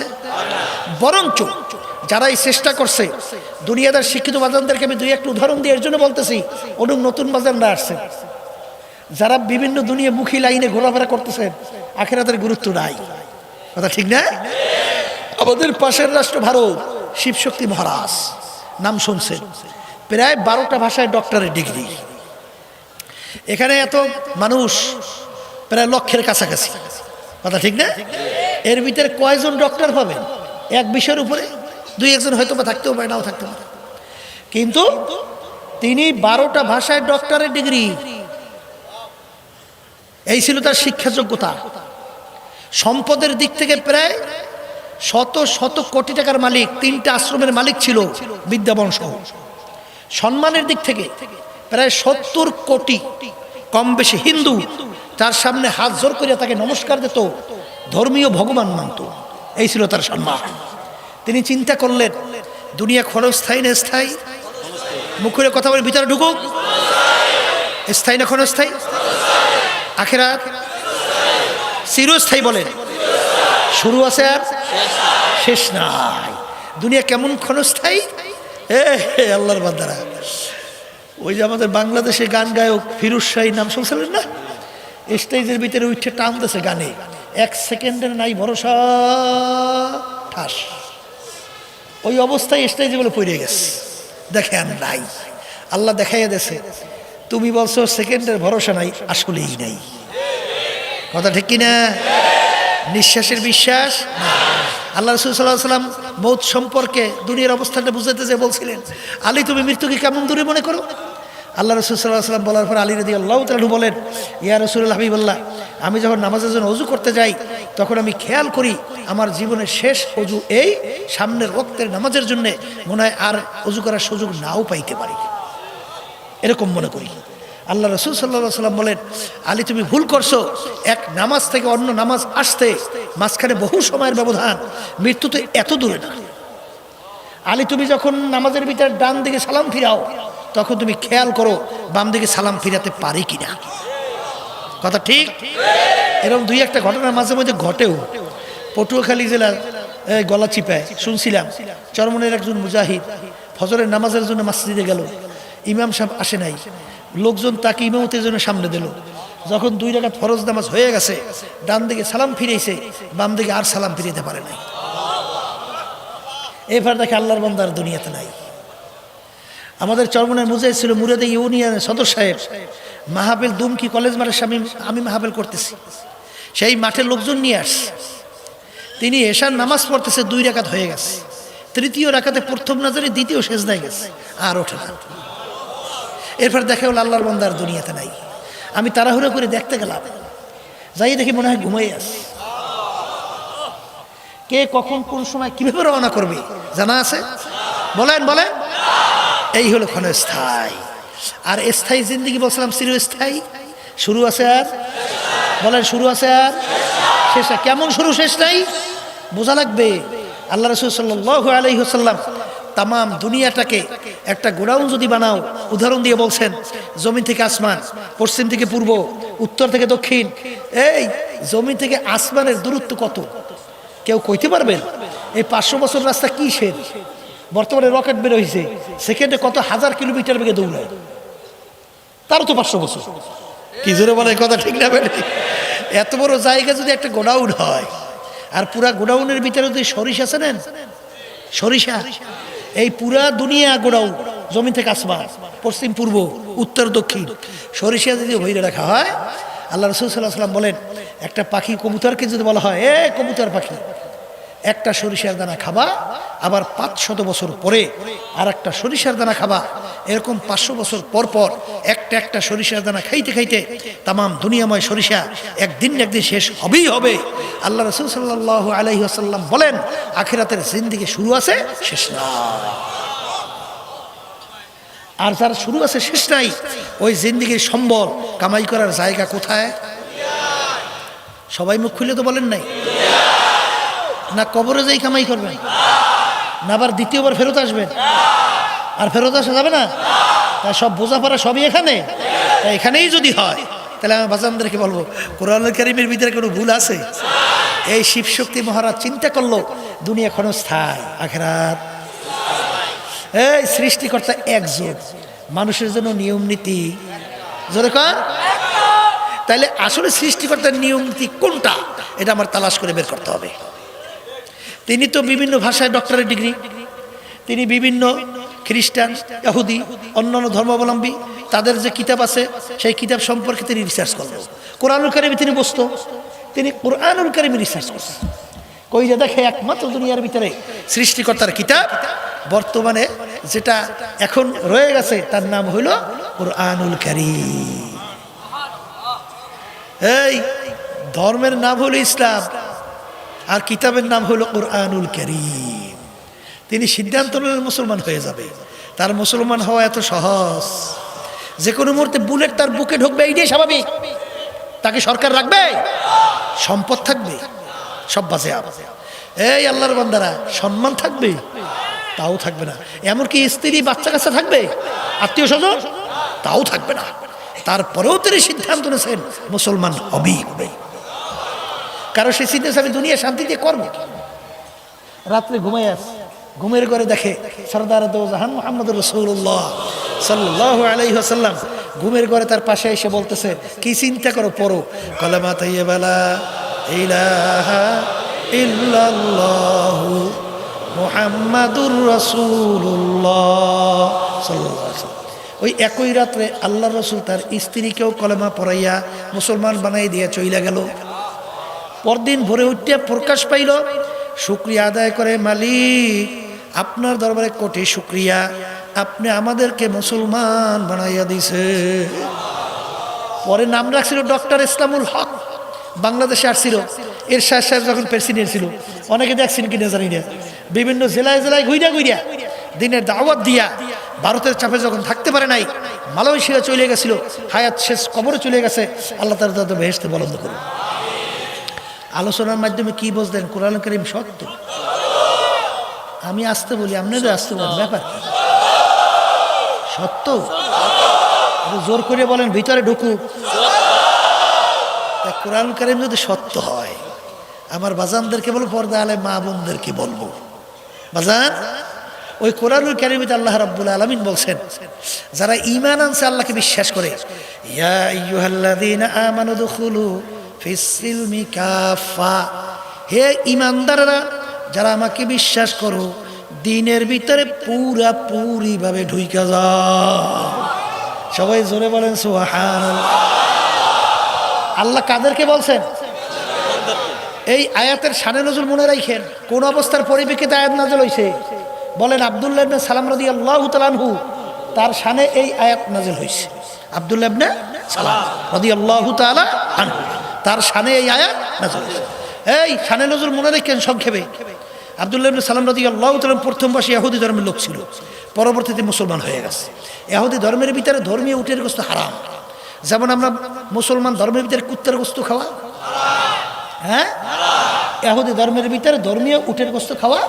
বরঞ্চ যারা এই চেষ্টা করছে দুনিয়াদার শিক্ষিত বাজানদেরকে আমি 2-1 উদাহরণ দিয়ে এর জন্য বলতেছি, অনেক নতুন বাজানরা আসছে যারা বিভিন্ন দুনিয়ামুখী লাইনে ঘোরাফেরা করতেছেন, আখিরাতের গুরুত্ব নাই। কথা ঠিক না? আমাদের পাশের রাষ্ট্র ভারত, শিবশক্তি মহারাজ নাম শুনছেন, প্রায় 12টা ভাষায় ডক্টরেট ডিগ্রি। এখানে এত মানুষ, প্রায় লক্ষের কাছাকাছি। কথা ঠিক না? এর ভিতরে কয়জন ডক্টর পাবেন? এক বিষয়ের উপরে 2-1 জন হয়তো বা থাকতেও পারে, নাও থাকতে পারে, কিন্তু তিনি 12টা ভাষায় ডক্টরেট ডিগ্রি। এই ছিল তার শিক্ষা যোগ্যতা। সম্পদের দিক থেকে প্রায় শত শত কোটি টাকার মালিক, 3টা আশ্রমের মালিক ছিল বিদ্যাবংশ। সম্মানের দিক থেকে প্রায় 70 কোটি কম বেশি হিন্দু তার সামনে হাত জোর করিয়া তাকে নমস্কার দিত, ধর্মীয় ভগবান মানত। এই ছিল তার সম্মান। তিনি চিন্তা করলেন দুনিয়া ক্ষণস্থায়ী না স্থায়ী? মুখের কথা বলে ভিতরে ঢুকুক, স্থায়ী না ক্ষণস্থায়ী? আখিরাত চিরস্থায়ী। বলেন শুরু আছে আর শেষ নাই। দুনিয়া কেমন ক্ষণস্থায়ী? আল্লাহর বান্দারা, ওই যে আমাদের বাংলাদেশে গান গায়ক ফিরোজ শাহী নাম শুনছিলেন না? স্টেজের ভিতরে উঠে টানতেছে গানে, 1 সেকেন্ডের নাই ভরসা, ঠাস ওই অবস্থায় স্টেজে বলে পড়ে গেছে, দেখে আর নাই। আল্লাহ দেখাইয়া দেছে, তুমি বলছো সেকেন্ডের ভরসা নাই, আসলেই নাই। কথা ঠিক কিনা? নিঃশ্বাসের বিশ্বাস না। আল্লাহ রাসূল সাল্লাল্লাহু আলাইহি ওয়াসাল্লাম মৌত সম্পর্কে দুনিয়ার অবস্থাটা বুঝাতে যে বলছিলেন, আলী তুমি মৃত্যুকে কেমন দূরে মনে করো? আল্লাহ রাসূল সাল্লাল্লাহু আলাইহি ওয়াসাল্লাম বলার পর আলী রাদিয়াল্লাহু তাআলা বলেন, ইয়া রাসূলুল্লাহ হাবিবাল্লাহ, আমি যখন নামাজের জন্য ওযু করতে যাই তখন আমি খেয়াল করি আমার জীবনের শেষ ওযু এই, সামনের ওয়াক্তের নামাজের জন্য মনে হয় আর ওযু করার সুযোগ নাও পাইতে পারি, এরকম মনে করি। আল্লাহ রাসূল সাল্লাল্লাহু আলাইহি ওয়াসাল্লাম বলেন, আলী তুমি ভুল করছো, এক নামাজ থেকে অন্য নামাজ আসতে মাঝখানে বহু সময়ের ব্যবধান, মৃত্যু তো এত দূরে না। আলী তুমি যখন নামাজের ভিতরে ডান দিকে সালাম ফিরাও তখন তুমি খেয়াল করো বাম দিকে সালাম ফিরাতে পারি কিনা। কথা ঠিক? এরকম দুই একটা ঘটনা মাঝে মাঝে ঘটেও। পটুয়াখালী জেলার গলাচিপায় শুনছিলাম, চরমনের একজন মুজাহিদ ফজরের নামাজের জন্য মসজিদে গেল, ইমাম সাহেব আসে নাই, লোকজন তাকে ইমামতের জন্য সামনে দিল। যখন 2 রাকাত ফরজ নামাজ হয়ে গেছে, ডান দিকে সালাম ফিরেছে, বাম দিকে আর সালাম ফিরাতে পারে নাই। এবার দেখে আল্লাহর বান্দার দুনিয়াতে নাই। আমাদের চরমনের মুজাহিদ ছিল মুরাদে ইউনিয়নের সদর সাহেব, মাহফিল দুমকি কলেজ মাঠের সামনে আমি মাহফিল করতেছি, সেই মাঠে লোকজন নিয়ে আসছে। তিনি এশার নামাজ পড়তেছে, 2 রাকাত হয়ে গেছে, 3য় রাকাতে প্রথম নাজারে দ্বিতীয় সেজদায় গেছে, আর ওঠে না। এরপর দেখে হলো আল্লাহর বান্দার দুনিয়াতে নাই। আমি তাড়াহুড়ো করে দেখতে গেলাম, যাই দেখি মনে হয় ঘুমাই আছে। কে কখন কোন সময় কিভাবে রওনা করবে জানা আছে? বলেন বলেন। এই হলো ক্ষণস্থায়ী। আর স্থায়ী জিন্দগি বলছিলাম চিরস্থায়ী। শুরু আছে আর বলেন, শুরু আছে আর শেষ। কেমন শুরু শেষ নাই বোঝা লাগবে। আল্লাহ রাসূল সাল্লাল্লাহু আলাইহি ওয়াসাল্লাম তাম দুনিয়াটাকে একটা গোডাউন যদি বানাও, উদাহরণ দিয়ে বলছেন, জমিন থেকে আসমান, পশ্চিম থেকে পূর্ব, উত্তর থেকে দক্ষিণ, এই জমিন থেকে আসমানের দূরত্ব কত কেউ কইতে পারবেন? এই 500 বছর রাস্তা কি শেষ? বর্তমানে রকেট বের হয়েছে, সেকেন্ডে কত হাজার কিলোমিটার বেগে দৌড়ায়, তারও তো 500 বছর। কি জোরে বলে কথা ঠিক না? এত বড় জায়গা যদি একটা গোডাউন হয়, আর পুরা গোডাউনের ভিতরে যদি সরিষা আছে নেন, সরিষা, এই পুরা দুনিয়া গোডাউন, জমিন থেকে আসমান, পশ্চিম পূর্ব, উত্তর দক্ষিণ, সরিষা যদি ভইরে রাখা হয়, আল্লাহ রাসূল সাল্লাল্লাহু আলাইহি ওয়াসাল্লাম বলেন, একটা পাখি কবুতরকে যদি বলা হয়, এ কবুতর পাখি, একটা সরিষার দানা খাবা, আবার 500 বছর পরে আর একটা সরিষার দানা খাবা, এরকম 500 বছর পর পর একটা একটা সরিষার দানা খাইতে খাইতে তাম দুনিয়াময় সরিষা একদিন না একদিন শেষ হবেই হবে। আল্লাহ রাসূল সাল্লাল্লাহু আলাইহি ওয়াসাল্লাম বলেন, আখিরাতের জিন্দেগি শুরু আছে, শেষ নাই। আর যার শুরু আছে শেষ নাই, ওই জিন্দেগির সম্বল কামাই করার জায়গা কোথায়? সবাই মুখ খুলে তো বলেন নাই। না কবরে যাই কামাই করবেন, না আবার দ্বিতীয়বার ফেরত আসবেন, আর ফেরত আসা যাবে না। তাই সব বোঝাপড়া সবই এখানে। তাই এখানেই যদি হয়, তাহলে আমি বাজানদেরকে বলবো, কোরআনুল কারীমের ভিতরে কোনো ভুল আছে? এই শিবশক্তি মহারাজ চিন্তা করলো, দুনিয়া ক্ষণস্থায়ী, আখিরাত। এই সৃষ্টিকর্তা একজন, মানুষের জন্য নিয়ম নীতি জোরে কর। তাইলে আসলে সৃষ্টিকর্তার নিয়ম নীতি কোনটা, এটা আমার তালাশ করে বের করতে হবে। তিনি তো বিভিন্ন ভাষায় ডক্টরেট ডিগ্রি, তিনি বিভিন্ন খ্রিস্টান, ইহুদি, অন্যান্য ধর্মাবলম্বী তাদের যে কিতাব আছে সেই কিতাব সম্পর্কে তিনি রিসার্চ করলেন। কোরআনুল কারীমে তিনি বসতো, তিনি কোরআনুল কারীমে রিসার্চ করছেন। কইরা দেখে একমাত্র দুনিয়ার ভিতরে সৃষ্টিকর্তার কিতাব বর্তমানে যেটা এখন রয়ে গেছে তার নাম হইল কোরআনুল কারীম। এই ধর্মের নাম হলো ইসলাম, আর কিতাবের নাম হলো কোরআনুল কারীম। তিনি সিদ্ধান্ত নিলেন মুসলমান হয়ে যাবে। তার মুসলমান হওয়া এত সহজ, যে কোনো মুহূর্তে বুলেট তার বুকে ঢুকবে, এইটাই স্বাভাবিক। তাকে সরকার রাখবে, সম্পদ থাকবে, সব বাজে। এই আল্লাহর বান্দারা, সম্মান থাকবে, তাও থাকবে না। এমনকি স্ত্রী বাচ্চা কাচ্চা থাকবে, আত্মীয় স্বজন, তাও থাকবে না। তারপরেও তিনি সিদ্ধান্ত নিয়েছেন মুসলমান হবেই হবে। কারণ সে চিন্তা আমি দুনিয়া শান্তিতে করবো। রাত্রে ঘুমাই আস, ঘুমের ঘরে দেখে সরদার দো জাহান মুহাম্মদ রাসূলুল্লাহ সাল্লাল্লাহু আলাইহি ওয়াসাল্লাম ঘুমের ঘরে তার পাশে এসে বলতেছে, কি চিন্তা করো, পড়ো কালেমা তাইয়্যিবা লা ইলাহা ইল্লাল্লাহু মুহাম্মাদুর রাসূলুল্লাহ সাল্লাল্লাহু আলাইহি ওয়াসাল্লাম। ওই একই রাত্রে আল্লাহ রসুল তার স্ত্রীকেও কলেমা পড়াইয়া মুসলমান বানাই দিয়া চইলা গেল। পরদিন ভোরে উঠিয়া প্রকাশ পাইল, শুকরিয়া আদায় করে, মালিক আপনার দরবারে কোটি শুকরিয়া, আপনি আমাদেরকে মুসলমান বানাইয়া দিছে। পরে নাম রাখছিল ডক্টর ইসলামুল হক, বাংলাদেশে আসছিল। এরশাদ সাহেব যখন প্রেসিডেন্ট ছিল, অনেকে দেখছেন কিনা জানি না, বিভিন্ন জেলায় জেলায় ঘুইরা ঘুইরা দিনের দাওয়াত দিয়া ভারতের চাপে যখন থাকতে পারে নাই, মালয়েশিয়া চলে গেছিল, হায়াত শেষ কবরে চলে গেছে। আল্লাহ তাআলা তাদের বেহেশতে বলন্দ করুন। আলোচনার মাধ্যমে কি বুঝলেন? কোরআন কারীম সত্য। আমি আসতে বলি, আপনাদের আসতে বলেন, ব্যাপার সত্য। জোর করে বলেন ভিতরে ঢুকুক। কোরআন কারীম যদি সত্য হয়, আমার বাজানদেরকে বলবো, পর্দা আলে মা বোনদেরকে বলবো, বাজান ওই কোরআনুল কারীমে আল্লাহ রাব্বুল আলামিন বলছেন, যারা ঈমান আনছে, আল্লাহকে বিশ্বাস করে, ইয়া আইয়ুহাল্লাযীনা আমানু দুখুলু ফিস সিলমি কাফা, হে ঈমানদাররা, যারা আমাকে বিশ্বাস করো, দ্বীনের ভিতরে পুরাপুরি ভাবে ঢুইকা যাও। সবাই জোরে বলেন সুবহানাল্লাহ। আল্লাহ কাদেরকে বলছেন? এই আয়াতের শানে নজুল মনে রাখেন। কোন অবস্থার পরিপ্রেক্ষিতে আয়াত নাযিল হইছে? বলেন আব্দুল্লাহ ইবনে সালাম রাদিয়াল্লাহু তাআলা আনহু, তার শানে এই আয়াত নাযিল হইছে। আব্দুল্লাহ ইবনে সালাম রাদিয়াল্লাহু তাআলা আনহু, তার শানে এই আয়াত নাযিল হইছে। এই শানে নজুল মনে রাখেন সংক্ষেপে। আব্দুল্লাহ ইবনে সালাম রাদিয়াল্লাহু তাআলা প্রথম বর্ষে ইহুদি ধর্মের লোক ছিল, পরবর্তীতে মুসলমান হয়ে গেছে। ইহুদি ধর্মের ভিতরে ধর্মীয় উটের গোশত হারাম। যেমন আমরা মুসলমান ধর্মের ভিতরে কুত্তার গোশত খাওয়া, হ্যাঁ, ইহুদি ধর্মের ভিতরে ধর্মীয় উটের গোশত খাওয়া।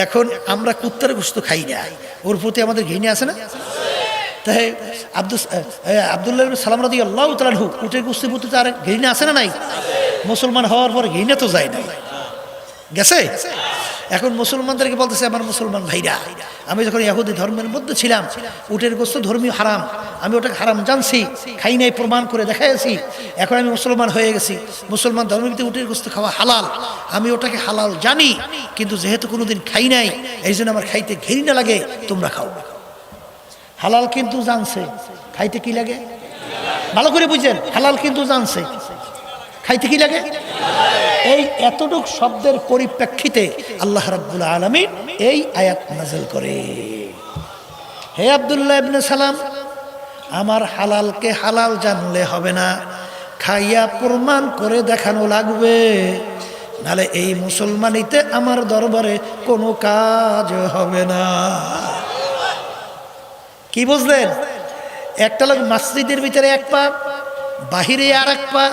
এখন আমরা কুত্তার গোশত খাই না, ওর প্রতি আমাদের ঘৃণা আছে না? তাই আব্দুল্লাহ ইবনে সালাম রাদিয়াল্লাহু তাআলা আনহু উটের গোশতের প্রতি তার ঘৃণা আছে না নাই? মুসলমান হওয়ার পর ঘৃণা তো যায় না, গেছে। এখন মুসলমানদেরকে বলতেছে, আমার মুসলমান ভাইরা, আমি যখন ইহুদি ধর্মের মধ্যে ছিলাম, উটের গোশত ধর্মীয় হারাম, আমি ওটাকে হারাম জানছি, খাই নাই, প্রমাণ করে দেখাইছি। এখন আমি মুসলমান হয়ে গেছি, মুসলমান ধর্মের ভিতরে উটের গোশত খাওয়া হালাল, আমি ওটাকে হালাল জানি, কিন্তু যেহেতু কোনোদিন খাই নাই, এই জন্য আমার খাইতে ঘৃণা লাগে। তোমরা খাও। হালাল কিন্তু জানছে, খাইতে কি লাগে? ভালো করে বুঝছেন, হালাল কিন্তু জানছে, খাইতে কি লাগে? এই এতটুক শব্দের পরিপ্রেক্ষিতে আল্লাহ রাব্বুল আলামিন এই আয়াত নাযিল করে, হে আব্দুল্লাহ ইবনে সালাম, আমার হালালকে হালাল জানলে হবে না, খাইয়া প্রমাণ করে দেখানো লাগবে, নালে এই মুসলমানিতে আমার দরবারে কোনো কাজ হবে না। কি বুঝলেন? একটা লোক মসজিদের ভিতরে এক পা, বাহিরে আর এক পা।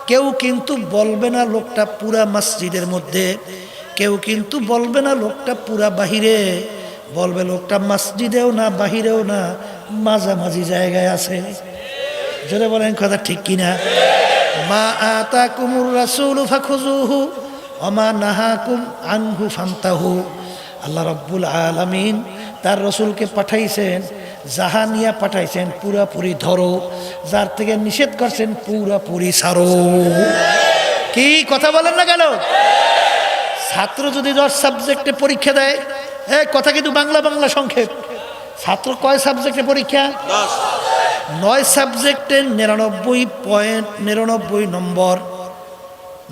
কেউ কিন্তু বলবে না লোকটা পুরা মসজিদের মধ্যে, কেউ কিন্তু বলবে না লোকটা পুরা বাহিরে, বলবে লোকটা মসজিদেও না বাহিরেও না, মাঝামাঝি জায়গায় আছে। জোরে বলেন কথা ঠিক কিনা? মা আতাকুমুর রাসূলু ফাখুযুহু ওয়া মা নাহাকুম আনহু ফান্তাহু। আল্লাহ রাব্বুল আলামিন তার রসুলকে পাঠাইছেন, জাহানিয়া পাঠাইছেন পুরাপুরি ধরো, যার থেকে নিষেধ করছেন পুরাপুরি ছাড়ো। কি কথা বলেন না কেন? ছাত্র যদি 10 সাবজেক্টে পরীক্ষা দেয়, কথা কিন্তু বাংলা বাংলা সংক্ষেপ, ছাত্র কয় সাবজেক্টে পরীক্ষা? 9 সাবজেক্টে 99 নম্বর,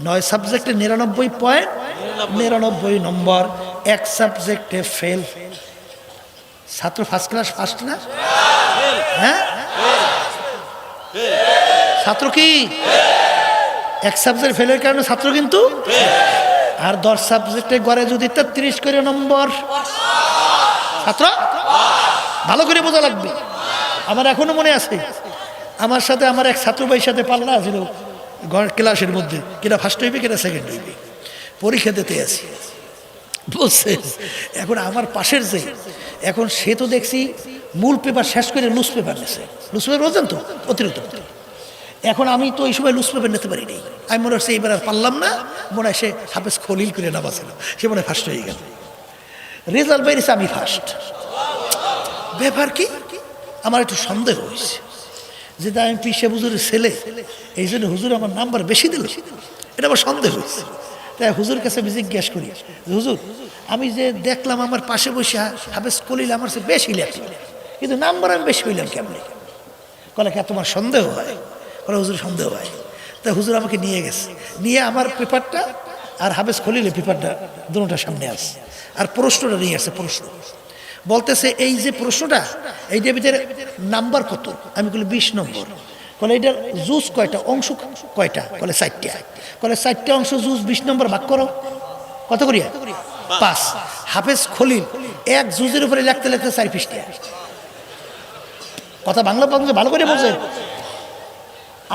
9 সাবজেক্টে 99 নম্বর, এক সাবজেক্টে ফেল। ছাত্র ফার্স্ট ক্লাস ফার্স্ট না? হ্যাঁ, ছাত্র কি এক সাবজেক্ট ফেলের কারণে ছাত্র কিন্তু। আর 10 সাবজেক্টে গড়ে যদি 33 করে নম্বর, ছাত্র। ভালো করে বোঝা লাগবে। আমার এখনো মনে আছে, আমার সাথে আমার এক ছাত্র ভাইয়ের সাথে পাল্লা ছিল ক্লাসের মধ্যে, কিনা ফার্স্ট হইবে কিনা সেকেন্ড হইবে, পরীক্ষা দিতে আসি বলছে। এখন আমার পাশের যে, এখন সে তো দেখছি মূল পেপার শেষ করে লুজ পেপার নেছে। লুজ পেপার বোঝেন তো, অতিরিক্ত। এখন আমি তো এই সময় লুজ পেপার নিতে পারিনি, আমি মনে হচ্ছে এইবার আর পারলাম না, মনে হয় সে হাফেজ খলিল করে নামা ছিল, সে মনে হয় ফার্স্ট হয়ে গেল। রেজাল্ট বেরিয়েছে আমি ফার্স্ট। ব্যাপার কি? আমার একটু সন্দেহ হয়েছে যে আমি পিসে হুজুরের ছেলে, এই জন্য হুজুর আমার নাম্বার বেশি দিল, এটা আমার সন্দেহ হয়েছে। তাই হুজুর কাছে আমি জিজ্ঞেস করি, হুজুর আমি যে দেখলাম আমার পাশে বসে হাফেজ খলিল আমার সে বেশি লেখে, কিন্তু নাম্বার আমি বেশি হইলাম কেমনি? বলে কে তোমার সন্দেহ হয়? বলে হুজুর সন্দেহ হয়। তাই হুজুর আমাকে নিয়ে গেছে, নিয়ে আমার পেপারটা আর হাফেজ খলিলের পেপারটা দুটোটার সামনে আসে, আর প্রশ্নটা নিয়ে আসে। প্রশ্ন বলতেছে এই যে প্রশ্নটা, এইটার ভিতরে নাম্বার কত? আমি বলি 20 নম্বর। বলে এটার জুস কয়টা, অংশ কয়টা? বলে 4টা। বলে 4টা অংশ জুস 20 নম্বর ভাগ করো, কত করিয়া? 5। হাফেজ খলিল এক জুজের উপরে লিখতে লিখতে 4 পৃষ্ঠা। কথা বাংলা ভালো করে বলছে।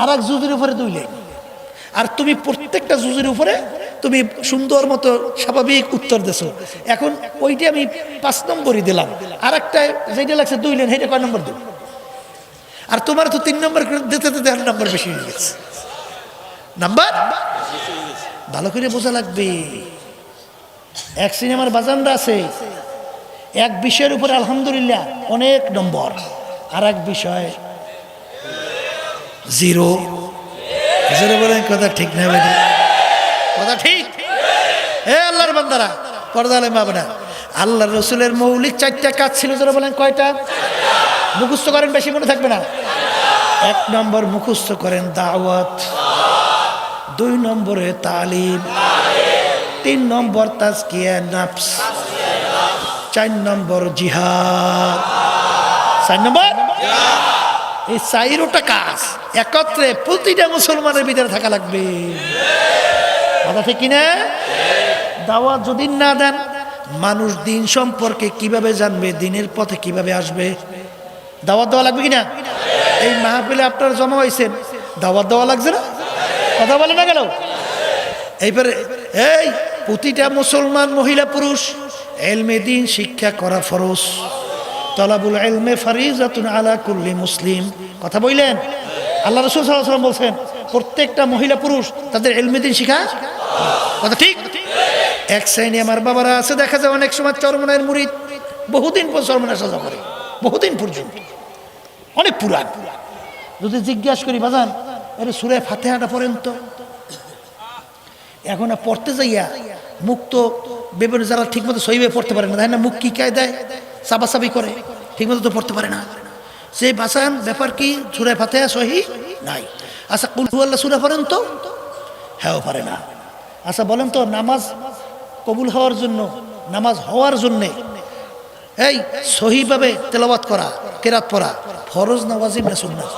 আর এক জুজের উপরে 2 লাইন। আর তুমি প্রত্যেকটা জুজের উপরে তুমি সুন্দর মতো স্বাভাবিক উত্তর দেছো। এখন ওইটা আমি 5 নম্বরই দিলাম, আর একটা যেটা লাগছে 2 লাইন, সেটা কয় নম্বর দেব? আর তোমার তো 3 নম্বর দিতে দিতে আর নাম্বার বেশি হয়ে গেছে। নাম্বার ভালো করে বোঝা লাগবে। এক সিনেমার বাজানরা আছে, এক বিষয়ের উপরে আলহামদুলিল্লাহ অনেক নম্বর, আর এক বিষয় 0। বলেন কথা ঠিক না ভাই? কথা ঠিক। হে আল্লাহর বান্দারা, পর্দা আলে মা বোনা, আল্লাহর রসুলের মৌলিক 4টা কাজ ছিল। যারা বলেন কয়টা? মুখস্থ করেন, বেশি মনে থাকবে না। 1 নম্বর মুখস্থ করেন দাওয়াত, 2 নম্বরে তালিম, 3 নম্বর তাজকিয়া নফস, 4 নম্বর জিহাদ। 4 নম্বর এই 4টা কাজ একত্রে প্রতিটা মুসলমানের ভিতরে থাকা লাগবে। কথা ঠিক কিনা? দাওয়াত যদি না দেন, মানুষ দিন সম্পর্কে কিভাবে জানবে, দিনের পথে কিভাবে আসবে? দাওয়াত দেওয়া লাগবে কিনা? এই মাহফিলে আপনারা জমা হয়েছেন, দাওয়াত দেওয়া লাগছে না? কথা বলে না কেন? এইবারে এই প্রতিটা মুসলমান মহিলা পুরুষ ইলমে দ্বীন শিক্ষা করা ফরজ। তালাবুল ইলমে ফারিজাতুন আলা কুল্লি মুসলিম। কথা বললেন? আল্লাহ রাসূল সাল্লাল্লাহু আলাইহি ওয়াসাল্লাম বলছেন প্রত্যেকটা মহিলা পুরুষ তাদের ইলমে দ্বীন শিখা। কথা ঠিক। এক শ্রেণী আমার বাবারা আছে, দেখা যায় অনেক সময় চরমনায়ের মুরিদ, বহুদিন পর চরমনায় সাজা করে, বহুদিন পর্যন্ত, অনেক পুরান। যদি জিজ্ঞাসা করি বাজান এর সূরা ফাতিহাটা পড়েন তো, এখন পড়তে যাইয়া মুখ তো বিভিন্ন যারা ঠিক মতো সহিভাবে পড়তে পারে না, তাই না? মুখ কি কায়দায় চাপাচাপি করে, ঠিক মতো তো পড়তে পারে না। সেই বাসান ব্যাপার কি? সূরা ফাতিহা সহি নাই। আচ্ছা কুল হুয়াল্লাহ সূরা পড়েন তো, হ্যাঁ পারে না। আচ্ছা বলেন তো নামাজ কবুল হওয়ার জন্য, নামাজ হওয়ার জন্যে এই সহিভাবে তেলাওয়াত করা, কেরাত পড়া ফরজ না ওয়াজিব না সুন্নাত?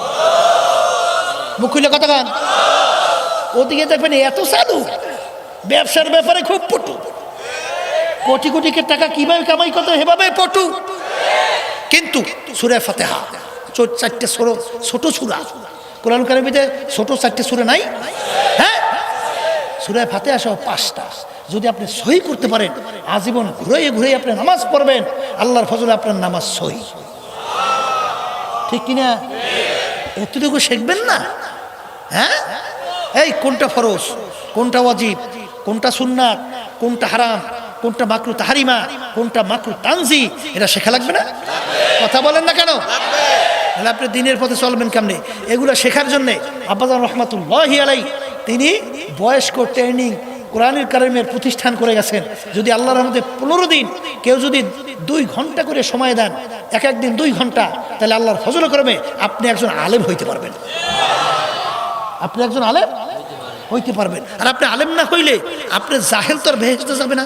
মুখ খুলে কথা গান। ওদিকে দেখবেন এত চালু, ব্যবসার ব্যাপারে খুব পটু, কোটি কোটি টাকা কিভাবে কামাই করতে সেভাবে পটু, কিন্তু সূরা ফাতিহা 4টা ছোট সূরা, কোরআন কারিমের ভিতরে ছোট 4টে সূরা নাই? হ্যাঁ, সূরা ফাতিহা সহ 5টা যদি আপনি সহি করতে পারেন, আজীবন ঘুরে ঘুরে আপনি নামাজ পড়বেন, আল্লাহর ফজলে আপনার নামাজ সহি। ঠিক কিনা? এতটুকু শিখবেন না? হ্যাঁ, এই কোনটা ফরজ, কোনটা ওয়াজিব, কোনটা সুন্নাত, কোনটা হারাম, কোনটা মাকরু তাহরিমা, কোনটা মাকরু তানজি, এটা শেখা লাগবে না? কথা বলেন না কেন? তাহলে আপনি দিনের পথে চলবেন কেমনে? এগুলো শেখার জন্যে আব্বাজান রহমাতুল্লাহি আলাইহি তিনি বয়স্ক ট্রেনিং কোরআনুল কারীমের প্রতিষ্ঠান করে গেছেন। যদি আল্লাহর রহমতে 15 দিন কেউ যদি 2 ঘন্টা করে সময় দেন, এক দিন 2 ঘন্টা, তাহলে আল্লাহর ফজল করবে আপনি একজন আলেম হইতে পারবেন। আপনি একজন আলেম হইতে পারবেন। আর আপনি আলেম না হইলে আপনি জাহেল তো আর বেহেশতে যাবে না।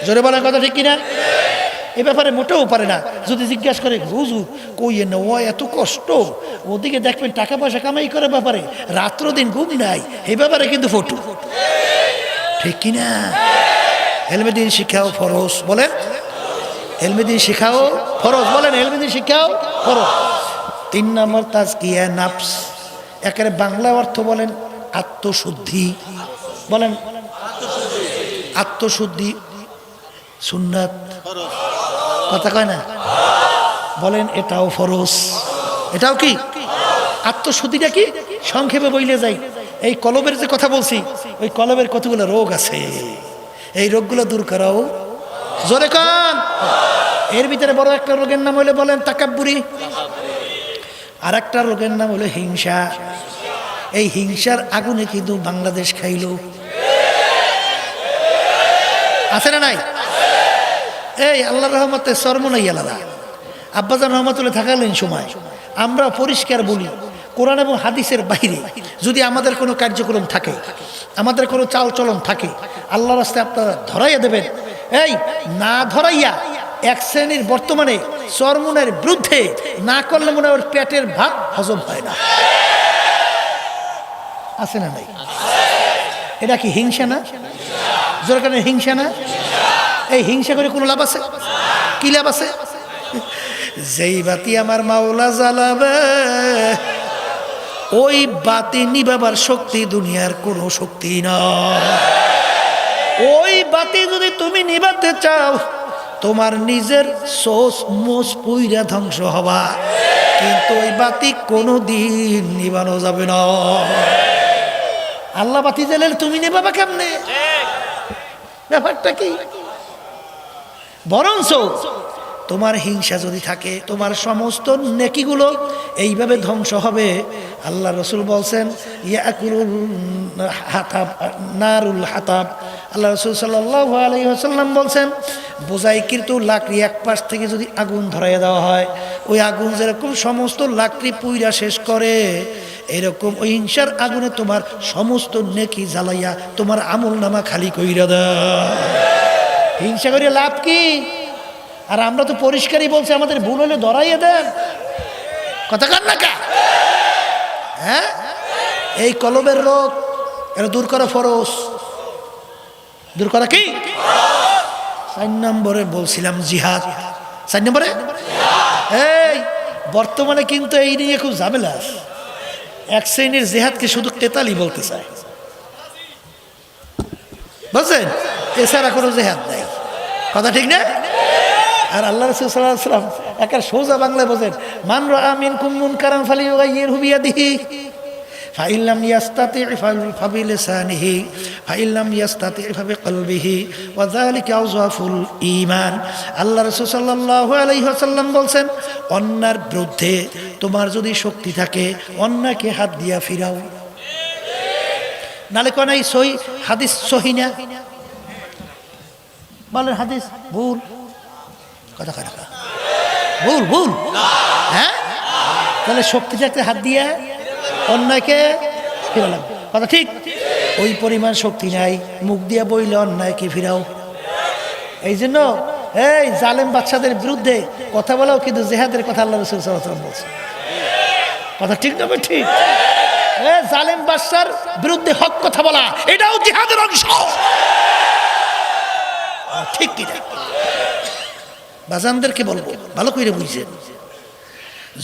জোরে বলার কথা ঠিক কিনা? এ ব্যাপারে মোটেও পারে না। যদি জিজ্ঞাসা করে হুজুর কইয়ে না, ও এত কষ্ট, ওদিকে দেখবেন টাকা পয়সা কামাই করার ব্যাপারে রাত্র দিন ঘুম নাই, এই ব্যাপারে কিন্তু ফটু। ঠিক কিনা? ইলমে দ্বীন শিক্ষাও ফরজ। বলেন ইলমে দ্বীন শিক্ষাও ফরজ। বলেন ইলমে দ্বীন শিক্ষাও ফরজ। 3 নম্বর তাজকিয়া নফস, একেবারে বাংলা অর্থ বলেন আত্মশুদ্ধি। বলেন আত্মশুদ্ধি সুন্নাত, কথা কয় না? বলেন এটাও ফরজ। এটাও কি? আত্মশুদ্ধিটা কি? সংক্ষেপে বইলে যাই, এই কলবের যে কথা বলছি, ওই কলবের কতগুলো রোগ আছে, এই রোগগুলো দূর করাও। জোরে কান। এর ভিতরে বড় একটা রোগের নাম হইলে বলেন তাকাব্বুরি। আর একটা রোগের নাম হলো হিংসা। এই হিংসার আগুনে কিন্তু বাংলাদেশ খাইল, আছে না নাই? এই আল্লাহর রহমতে চরমনাই আলাদা। আব্বাজান রহমতুল্লাহ থাকালীন সময় আমরা পরিষ্কার বলি, কোরআন এবং হাদিসের বাইরে যদি আমাদের কোনো কার্যক্রম থাকে, আমাদের কোনো চাল চলন থাকে, আল্লাহর রাস্তায় আপনারা ধরাইয়া দেবেন। এই না ধরাইয়া এক শ্রেণীর বর্তমানে চরমনের বিরুদ্ধে না করলে মনে হয় ওর পেটের ভাত হজম হয় না, আছে না নাই? এটা কি হিংসা না? জোরকার হিংসা না? এই হিংসা করে কোনো লাভ আছে? কি লাভ আছে? যেই বাতি আমার মাওলা জ্বালাবে ওই বাতি নিবাবার শক্তি দুনিয়ার কোনো শক্তি না। ওই বাতি যদি তুমি নিবাতে চাও, তোমার নিজের সোস মোস পুইরা ধ্বংস হবা, কিন্তু ওই বাতি কোনোদিন নিবানো যাবে না। আল্লাহ বাতি জ্বালালে তুমি নিবাবা কেমনে? ব্যাপারটা কি? বরঞ্চ তোমার হিংসা যদি থাকে, তোমার সমস্ত নেকিগুলো এইভাবে ধ্বংস হবে। আল্লাহ রসুল বলছেন ইয়াকুলুল হাতাব নারুল হাতাব। আল্লাহ রসুল সাল্লাল্লাহু আলাইহি ওয়াসাল্লাম বলছেন বোঝাইকৃত লাকড়ি এক পাশ থেকে যদি আগুন ধরাইয়া দেওয়া হয়, ওই আগুন যেরকম সমস্ত লাকড়ি পুইরা শেষ করে, এরকম ওই হিংসার আগুনে তোমার সমস্ত নেকি জ্বালাইয়া তোমার আমল নামা খালি কইরা দেয়। হিংসা করে লাভ কি? আর আমরা তো পরিষ্কারই বলছি, আমাদের ভুল হলে ধরাইয়া দেন, কথা কান না কা? হ্যাঁ, এই কলবের রোগ এটা দূর করা ফরজ। দূর করা কি? 4 নম্বরে বলছিলাম জিহাদ। 4 নম্বরে এই বর্তমানে কিন্তু এই নিয়ে খুব ঝামেলা। এক শ্রেণীর জিহাদকে শুধু তেতালি বলতে চায়, বুঝছেন? এছাড়া কোনো জিহাদ নাই, কথা ঠিক না? আর আল্লাহ রাসূল সাল্লাল্লাহু আলাইহি ওয়াসাল্লাম একটা সোজা বাংলায় বলেন, মান রাআ মিনকুম মুনকারান ফালিয়ুগাইয়িরহু বিয়াদিহি ফাইন লাম ইয়াস্তাতি ফাবিলিসানিহি ফাইন লাম ইয়াস্তাতি ফাবিকলবিহি ওয়া যালিকা আযফুল ঈমান। আল্লাহ রাসূল সাল্লাল্লাহু আলাইহি ওয়াসাল্লাম বলেন, অন্যার বিরুদ্ধে তোমার যদি শক্তি থাকে, অন্যকে হাত দিয়া ফিরাও। নালে কোন এই সহি হাদিস সহি না? বলেন হাদিস ভুল, কথা কথা ভুল ভুল। হ্যাঁ, তাহলে শক্তি থাকতে হাত দিয়ে অন্যায়কে ফিরালাম, কথা ঠিক? ওই পরিমাণ শক্তি নাই, মুখ দিয়ে বইলে অন্যায়কে ফিরাও। এই জন্য এই জালেম বাদশাদের বিরুদ্ধে কথা বলাও কিন্তু জিহাদের কথা আল্লাহ রাসূল সাল্লাল্লাহু আলাইহি ওয়াসাল্লাম বলছেন, কথা ঠিক না? ঠিক। জালেম বাদশার বিরুদ্ধে হক কথা বলা এটাও জিহাদের অংশ, ঠিক কিনা? বাজানদেরকে বলবো ভালো করে বুঝছেন,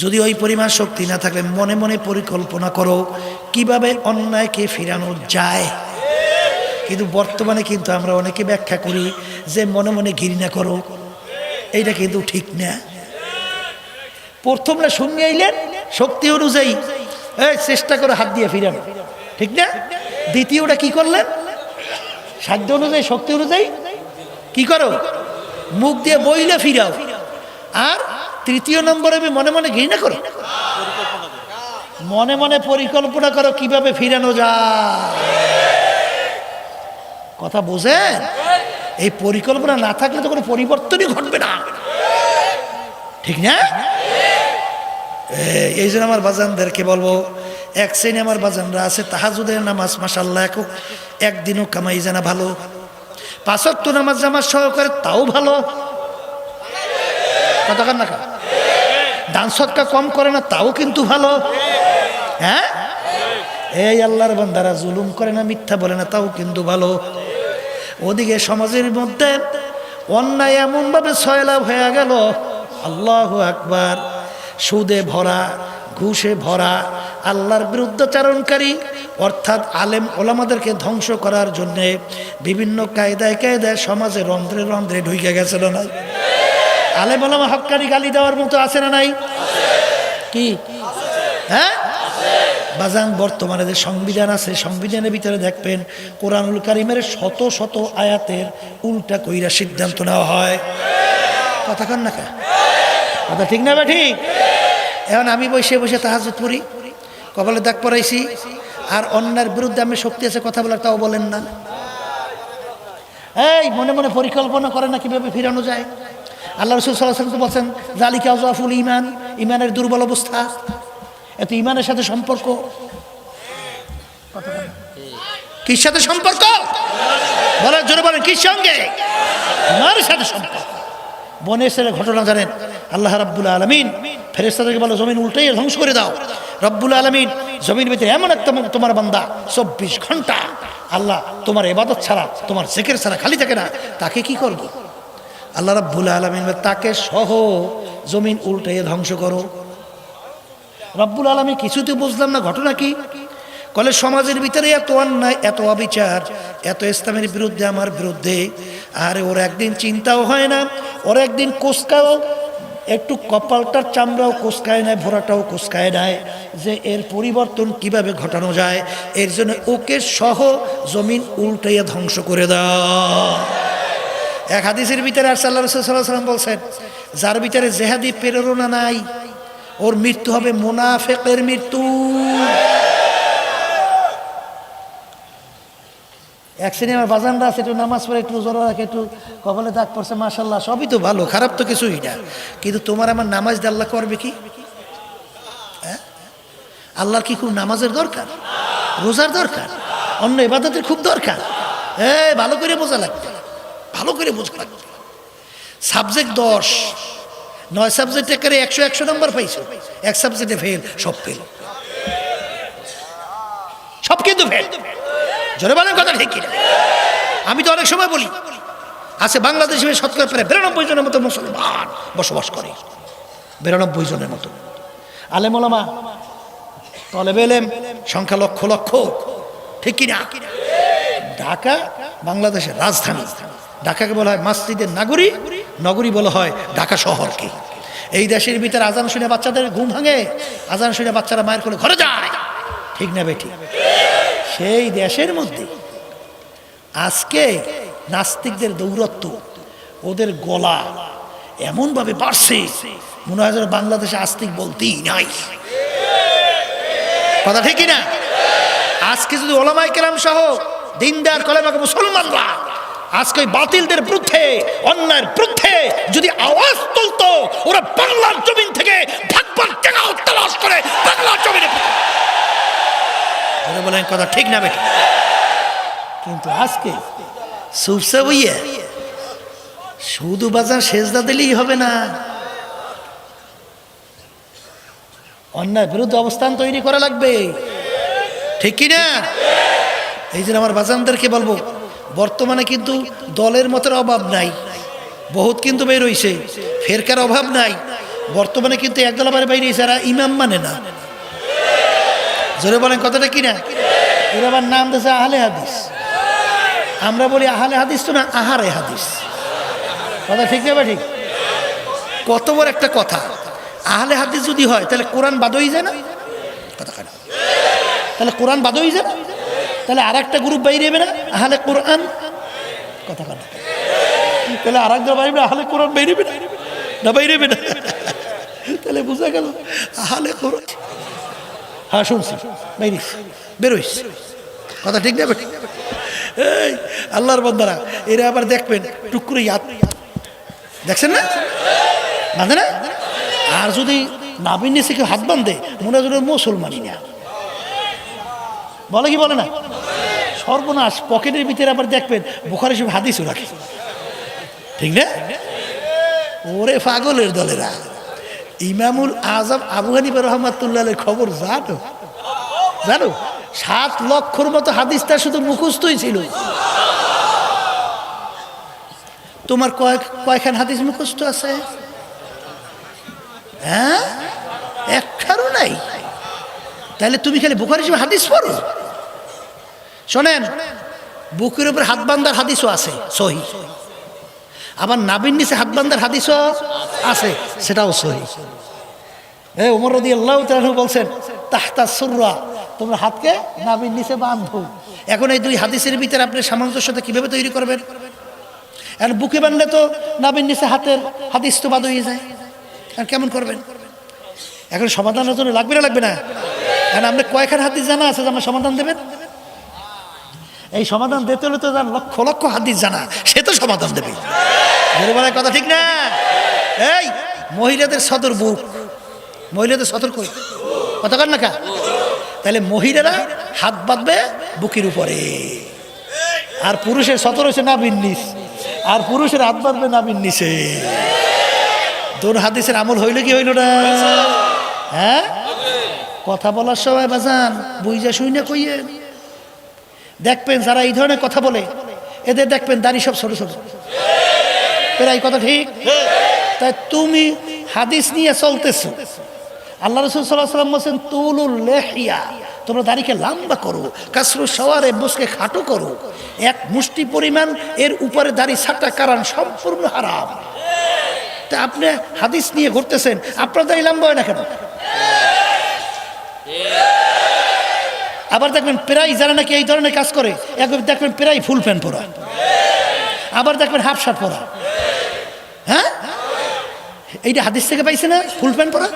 যদি ওই পরিমাণ শক্তি না থাকলে মনে মনে পরিকল্পনা করো কিভাবে অন্যায়কে ফিরানো যায়। কিন্তু বর্তমানে কিন্তু আমরা অনেকে ব্যাখ্যা করি যে মনে মনে ঘৃণা করো, এইটা কিন্তু ঠিক না। প্রথমটা শুনে আইলেন শক্তি অনুযায়ী চেষ্টা করে হাত দিয়ে ফিরানো, ঠিক না? দ্বিতীয়টা কি করলেন? সাধ্য অনুযায়ী শক্তি অনুযায়ী কি করো? মুখ দিয়ে বইলে ফিরাও। আর তৃতীয় নম্বরে মনে মনে ঘৃণা করো, মনে মনে পরিকল্পনা করো কিভাবে ফিরানো যায়। কথা বোঝেন? এই পরিকল্পনা না থাকলে তো কোনো পরিবর্তনই ঘটবে না, ঠিক না? এই জন্য আমার বাজানদেরকে বলবো, এক শ্রেণী আমার বাজানরা আছে তাহাজ্জুদের নামাজ মাশাআল্লাহ একদিনও কামাই জানা ভালো, 5 ওয়াক্ত নামাজ জামাত সহকারে তাও ভালো, কথা কান না? দান সদকা কম করে না তাও কিন্তু ভালো। হ্যাঁ, এই আল্লাহর বান্দারা জুলুম করে না, মিথ্যা বলে না তাও কিন্তু ভালো। ওদিকে সমাজের মধ্যে অন্যায় এমন ভাবে সয়লাভ হয়ে গেল, আল্লাহু আকবার, সুদে ভরা, ঘুষে ভরা, আল্লাহর বিরুদ্ধাচারণকারী অর্থাৎ আলেম ওলামাদেরকে ধ্বংস করার জন্য বিভিন্ন কায়দায় কায়দায় সমাজে রন্ধ্রে রন্ধ্রে ঢুকে গেছে না নাই? আলেম ওলামা হক্কানি গালি দেওয়ার মতো আছে না নাই? কি? হ্যাঁ বাজান, বর্তমানে যে সংবিধান আছে, সংবিধানের ভিতরে দেখবেন কোরআনুল কারীমের শত শত আয়াতের উল্টা কইরা সিদ্ধান্ত নেওয়া হয়, কথা কান না? কথা ঠিক না? ঠিক। এখন আমি বসে বসে তাহাজ্জুদ পড়ি, কপালে দাগ পরাইছি, আর অন্যের বিরুদ্ধে আমি শক্তি আছে কথা বলার, তাও বলেন না। এই মনে মনে পরিকল্পনা করে না কিভাবে ফিরানো যায়। আল্লাহ রাসূল সাল্লাল্লাহু আলাইহি ওয়াসাল্লাম বলছেন যালিকা যাফুল ঈমান, ঈমানের দুর্বল অবস্থা। এত ঈমানের সাথে সম্পর্ক, কির সাথে সম্পর্ক বলেন, জোরে বলেন, কির সঙ্গে? ঈমানের সাথে সম্পর্ক। বনে ইসরাইলের ঘটনা জানেন, আল্লাহ রাব্বুল আলামিন ফেরেশতাদেরকে বলে জমিন উল্টাইয়ে ধ্বংস করে দাও। রব্বুল আলামিন জমির ভিতরে এমন একটা তোমার বান্দা 24 ঘন্টা আল্লাহ তোমার ইবাদত ছাড়া, তোমার জিকির ছাড়া খালি থাকে না, তাকে কি করব? আল্লাহ রাব্বুল আলামিন তাকে সহ জমিন উল্টাইয়ে ধ্বংস করো। রব্বুল আলামিন কিছুতে বুঝলাম না, ঘটনা কি? কলে সমাজের ভিতরে এত অন্যায়, এত অবিচার, এত ইসলামের বিরুদ্ধে, আমার বিরুদ্ধে, আরে ওর একদিন চিন্তাও হয় না, ওর একদিন কোসকাও, একটু কপালটার চামড়াও কোসকায় নেয়, ভোরাটাও কোসকায় নেয়, যে এর পরিবর্তন কিভাবে ঘটানো যায়। এর জন্য ওকে সহ জমিন উল্টাইয়া ধ্বংস করে দাও। এক হাদিসের ভিতরে আর আল্লাহ রাসূল সাল্লাল্লাহু আলাইহি ওয়াসাল্লাম বলছেন, যার ভিতরে জেহাদি প্রেরণা নাই, ওর মৃত্যু হবে মুনাফিকের মৃত্যু। এক শ্রেণী আমার বাজানরা আছে, একটু নামাজ পড়ে, একটু জোর রাখে, একটু কপালে দাগ পড়ছে, মাশাল্লাহ, সবই তো ভালো, খারাপ তো কিছুই না। কিন্তু তোমার আমার নামাজ দিয়ে আল্লাহ করবে কি? হ্যাঁ, আল্লাহর কি খুব নামাজের দরকার, রোজার দরকার, অন্য ইবাদতের খুব দরকার? ভালো করে বোঝা লাগবে, ভালো করে বোঝা লাগবে। সাবজেক্ট 10, 9 সাবজেক্টে করে 100 নম্বর পাইছো, এক সাবজেক্টে ফেল, সব ফেল, সব কিন্তু ফেল। জোরে বলেন কথা ঠিক কিনা? আমি তো অনেক সময় বলি, আছে বাংলাদেশে শতকরা প্রায় 92 জনের মতো মুসলমান বসবাস করে, 92 জনের মতো। আলেম ওলামা, তলেবে ইলম সংখ্যা লক্ষ লক্ষ, ঠিক কিনা? ঢাকা বাংলাদেশের রাজধানী, ঢাকাকে বলা হয় মসজিদের নগরী, নগরী বলা হয় ঢাকা শহরকে। এই দেশের ভিতরে আজান শুনে বাচ্চাদের ঘুম ভাঙে, আজান শুনে বাচ্চারা মায়ের কোলে ঘরে যায়, ঠিক না বেঠিক? সেই দেশের মধ্যে আজকে নাস্তিকদের দৌরত্ব, ওদের গলা এমনভাবে বাড়ছে, মনে হয় যেন বাংলাদেশে আস্তিক বলতেই নাই। কথা ঠিক কিনা? আজকে যদি ওলামায়ে কেরাম সহ দিনদার কলেমাকে মুসলমানরা আজকে বাতিলদের বিরুদ্ধে, অন্যায়ের বিরুদ্ধে যদি আওয়াজ তুলতো, ওরা বাংলার জমিন থেকে ভাগবার টাকা তালাশ করে বাংলার জমিনে বলেন, কথা ঠিক না বেঠিক? কিন্তু আজকে সুবসা বইয়া শুধু বাজার সেজদা দিলেই হবে না, অন্যায়ের বিরুদ্ধে অবস্থান তৈরি করা লাগবে, ঠিক কিনা? এই জন্য আমার বাজানদেরকে বলবো, বর্তমানে কিন্তু দলের মতের অভাব নাই, বহুত কিন্তু বের হইছে, ফেরকার অভাব নাই। বর্তমানে কিন্তু একদল আবার বাইরে এরা ইমাম মানে না, জোরে বলেন কথাটা কিনা? এরা আবার নাম দিয়েছে আহলে হাদিস। আমরা বলি আহলে হাদিস তো না, আহারে হাদিস। কথা ঠিক না? ঠিক। কত বড় একটা কথা, আহলে হাদিস যদি হয় তাহলে কোরআন বাদ হয়ে যায় না? কথা কাটা, তাহলে কোরআন বাদ হয়ে যায় না? তাহলে আর একটা গ্রুপ বাইরে যাবে না, আহলে কোরআন। কথা কাটা, তাহলে আর একটা বাইরে আহলে কোরআন বাইরে যাবে না, বাইরে যাবে না, তাহলে বোঝা গেল আহলে কোরআন। হ্যাঁ শুনছি, বেরোইস, কথা ঠিক না? এই আল্লাহর বান্দারা, এরা আবার দেখবেন টুক করে ইয়াদ, দেখছেন না, বাঁধে না? আর যদি নাবির নিচে কেউ হাত বাঁধে, মনে হয় মুসলমানই না, বলে কি বলে না? সর্বনাশ। পকেটের ভিতরে আবার দেখবেন বুখারী শরীফ হাদিসও রাখে, ঠিক না? ওরে পাগলের দলেরা। ইমামুল আজম আবু হানিফা রাহমাতুল্লাহর খবর জানো? জানো 7 লক্ষর মতো হাদিস তার শুধু মুখস্থই ছিল। তোমার কয়খান হাদিস মুখস্থ আছে? হ্যাঁ, একখারও নাই। তাহলে তুমি খালি বুখারী শরীফ হাদিস পড়ো? শোনেন, বুকের উপর হাত বান্দার হাদিসও আছে সহিহ, আবার নাভির নিচে হাত বান্দার হাদিসও আছে, সেটাও সহিহ। ওমর রাদিয়াল্লাহু তাআলা বলছেন তাহতা সুররা, তোমরা হাতকে নাভির নিচে বাঁধো। এখন এই দুই হাদিসের ভিতরে আপনি সামঞ্জস্যতা কিভাবে তৈরি করবেন? আর বুকে বাঁধলে তো নাভির নিচে হাতের হাদিস তো বাদ হয়ে যায়, আর কেমন করবেন? এখন সমাধানের জন্য লাগবে না লাগবে না? এখন আপনি কয়েকখান হাদিস জানা আছে যে আমার সমাধান দেবেন? এই সমাধান দিতে হলে তো যার লক্ষ লক্ষ হাদিস জানা, সে তো সমাধান দেবে। বলার কথা ঠিক না? এই মহিলাদের সদর বুক, মহিলাদের সদর কই কথা কর না কা? তাহলে মহিলারা হাত বাঁধবে বুকের উপরে, আর পুরুষের সদর হচ্ছে নাভির নিচ, আর পুরুষের হাত বাঁধবে নাভির নিচে। তোর হাদিসের আমল হইল কি হইল না? হ্যাঁ, কথা বলার সময় বাজান বুঝা শুই না কইয়ে দেখবেন যারা এই ধরনের কথা বলে এদের দেখবেন দাড়ি সব ছোট ছোট। এই কথা ঠিক? তাই তুমি হাদিস নিয়ে চলতেছো, আল্লাহ রাসূল সাল্লাল্লাহু আলাইহি ওয়াসাল্লাম বলেন তুলুল লিহিয়া, তোমরা দাড়িকে লম্বা করো, কাসরু শাওয়ারে, মুছকে খাটো করো। এক মুষ্টি পরিমাণ এর উপরে দাড়ি ছাটা কারণ সম্পূর্ণ হারাম। তা আপনি হাদিস নিয়ে ঘুরতেছেন, আপনার দাড়ি লম্বা হয় না কেন? আবার দেখবেন প্রায় যারা নাকি এই ধরনের কাজ করে একবার দেখবেন প্রায় ফুল প্যান্ট পরা, আবার দেখবেন হাফ শার্ট পরা। হ্যাঁ, এইটা হাদিস থেকে পাইছে না? ফুল প্যান্ট পরা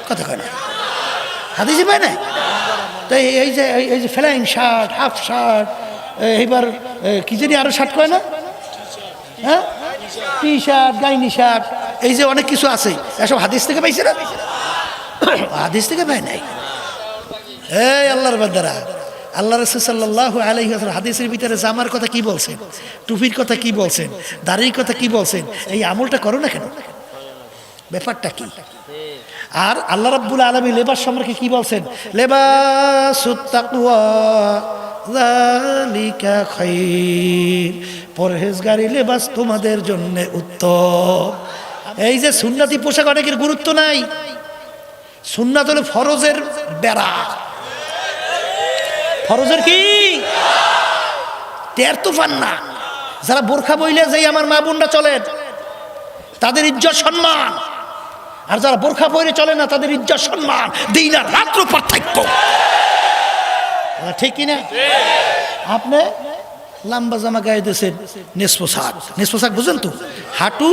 কথা কয় না, হাদিসে পায় না। তাই এই যে ফ্লাইং শার্ট, হাফ শার্ট, এইবার কি জানি আরো শার্ট কয় না, হ্যাঁ, টি শার্ট, গাইনি শার্ট, এই যে অনেক কিছু আছে, এসব হাদিস থেকে পাইছে না? হাদিস থেকে পায় নাই। এই আল্লাহর বান্দারা, আল্লাহ রাসূল সাল্লাল্লাহু আলাইহি ওয়াসাল্লাম হাদিসের ভিতরে জামার কথা কি বলছেন, টুপির কথা কি বলছেন, দাড়ির কথা কি বলছেন, এই আমলটা করো না কেন? ব্যাপারটা কি? আর আল্লাহ রাব্বুল আলামিন লেবাস সম্পর্কে কি বলছেন? লেবাসুত তাকওয়া যালিকা খায়র, পরহেজগারি লেবাস তোমাদের জন্য উত্তম। এই যে সুন্নতি পোশাক অনেকের গুরুত্ব নাই। সুন্নাত হলো ফরজের বেড়া। ফরজের কি টের তো পান না। যারা বোরখা বইলে যেই আমার মা বোনরা চলেন তাদের ইজ্জত সম্মান, আর যারা বোরখা পরে চলে না তাদের ইজ্জত সম্মান দিন আর রাত্র পার্থক্য। ঠিক কিনা? আপনি লম্বা জামা গায়ে দিয়েছেন, নেসপোশাক, নেসপোশাক বুঝেন তো, হাঁটু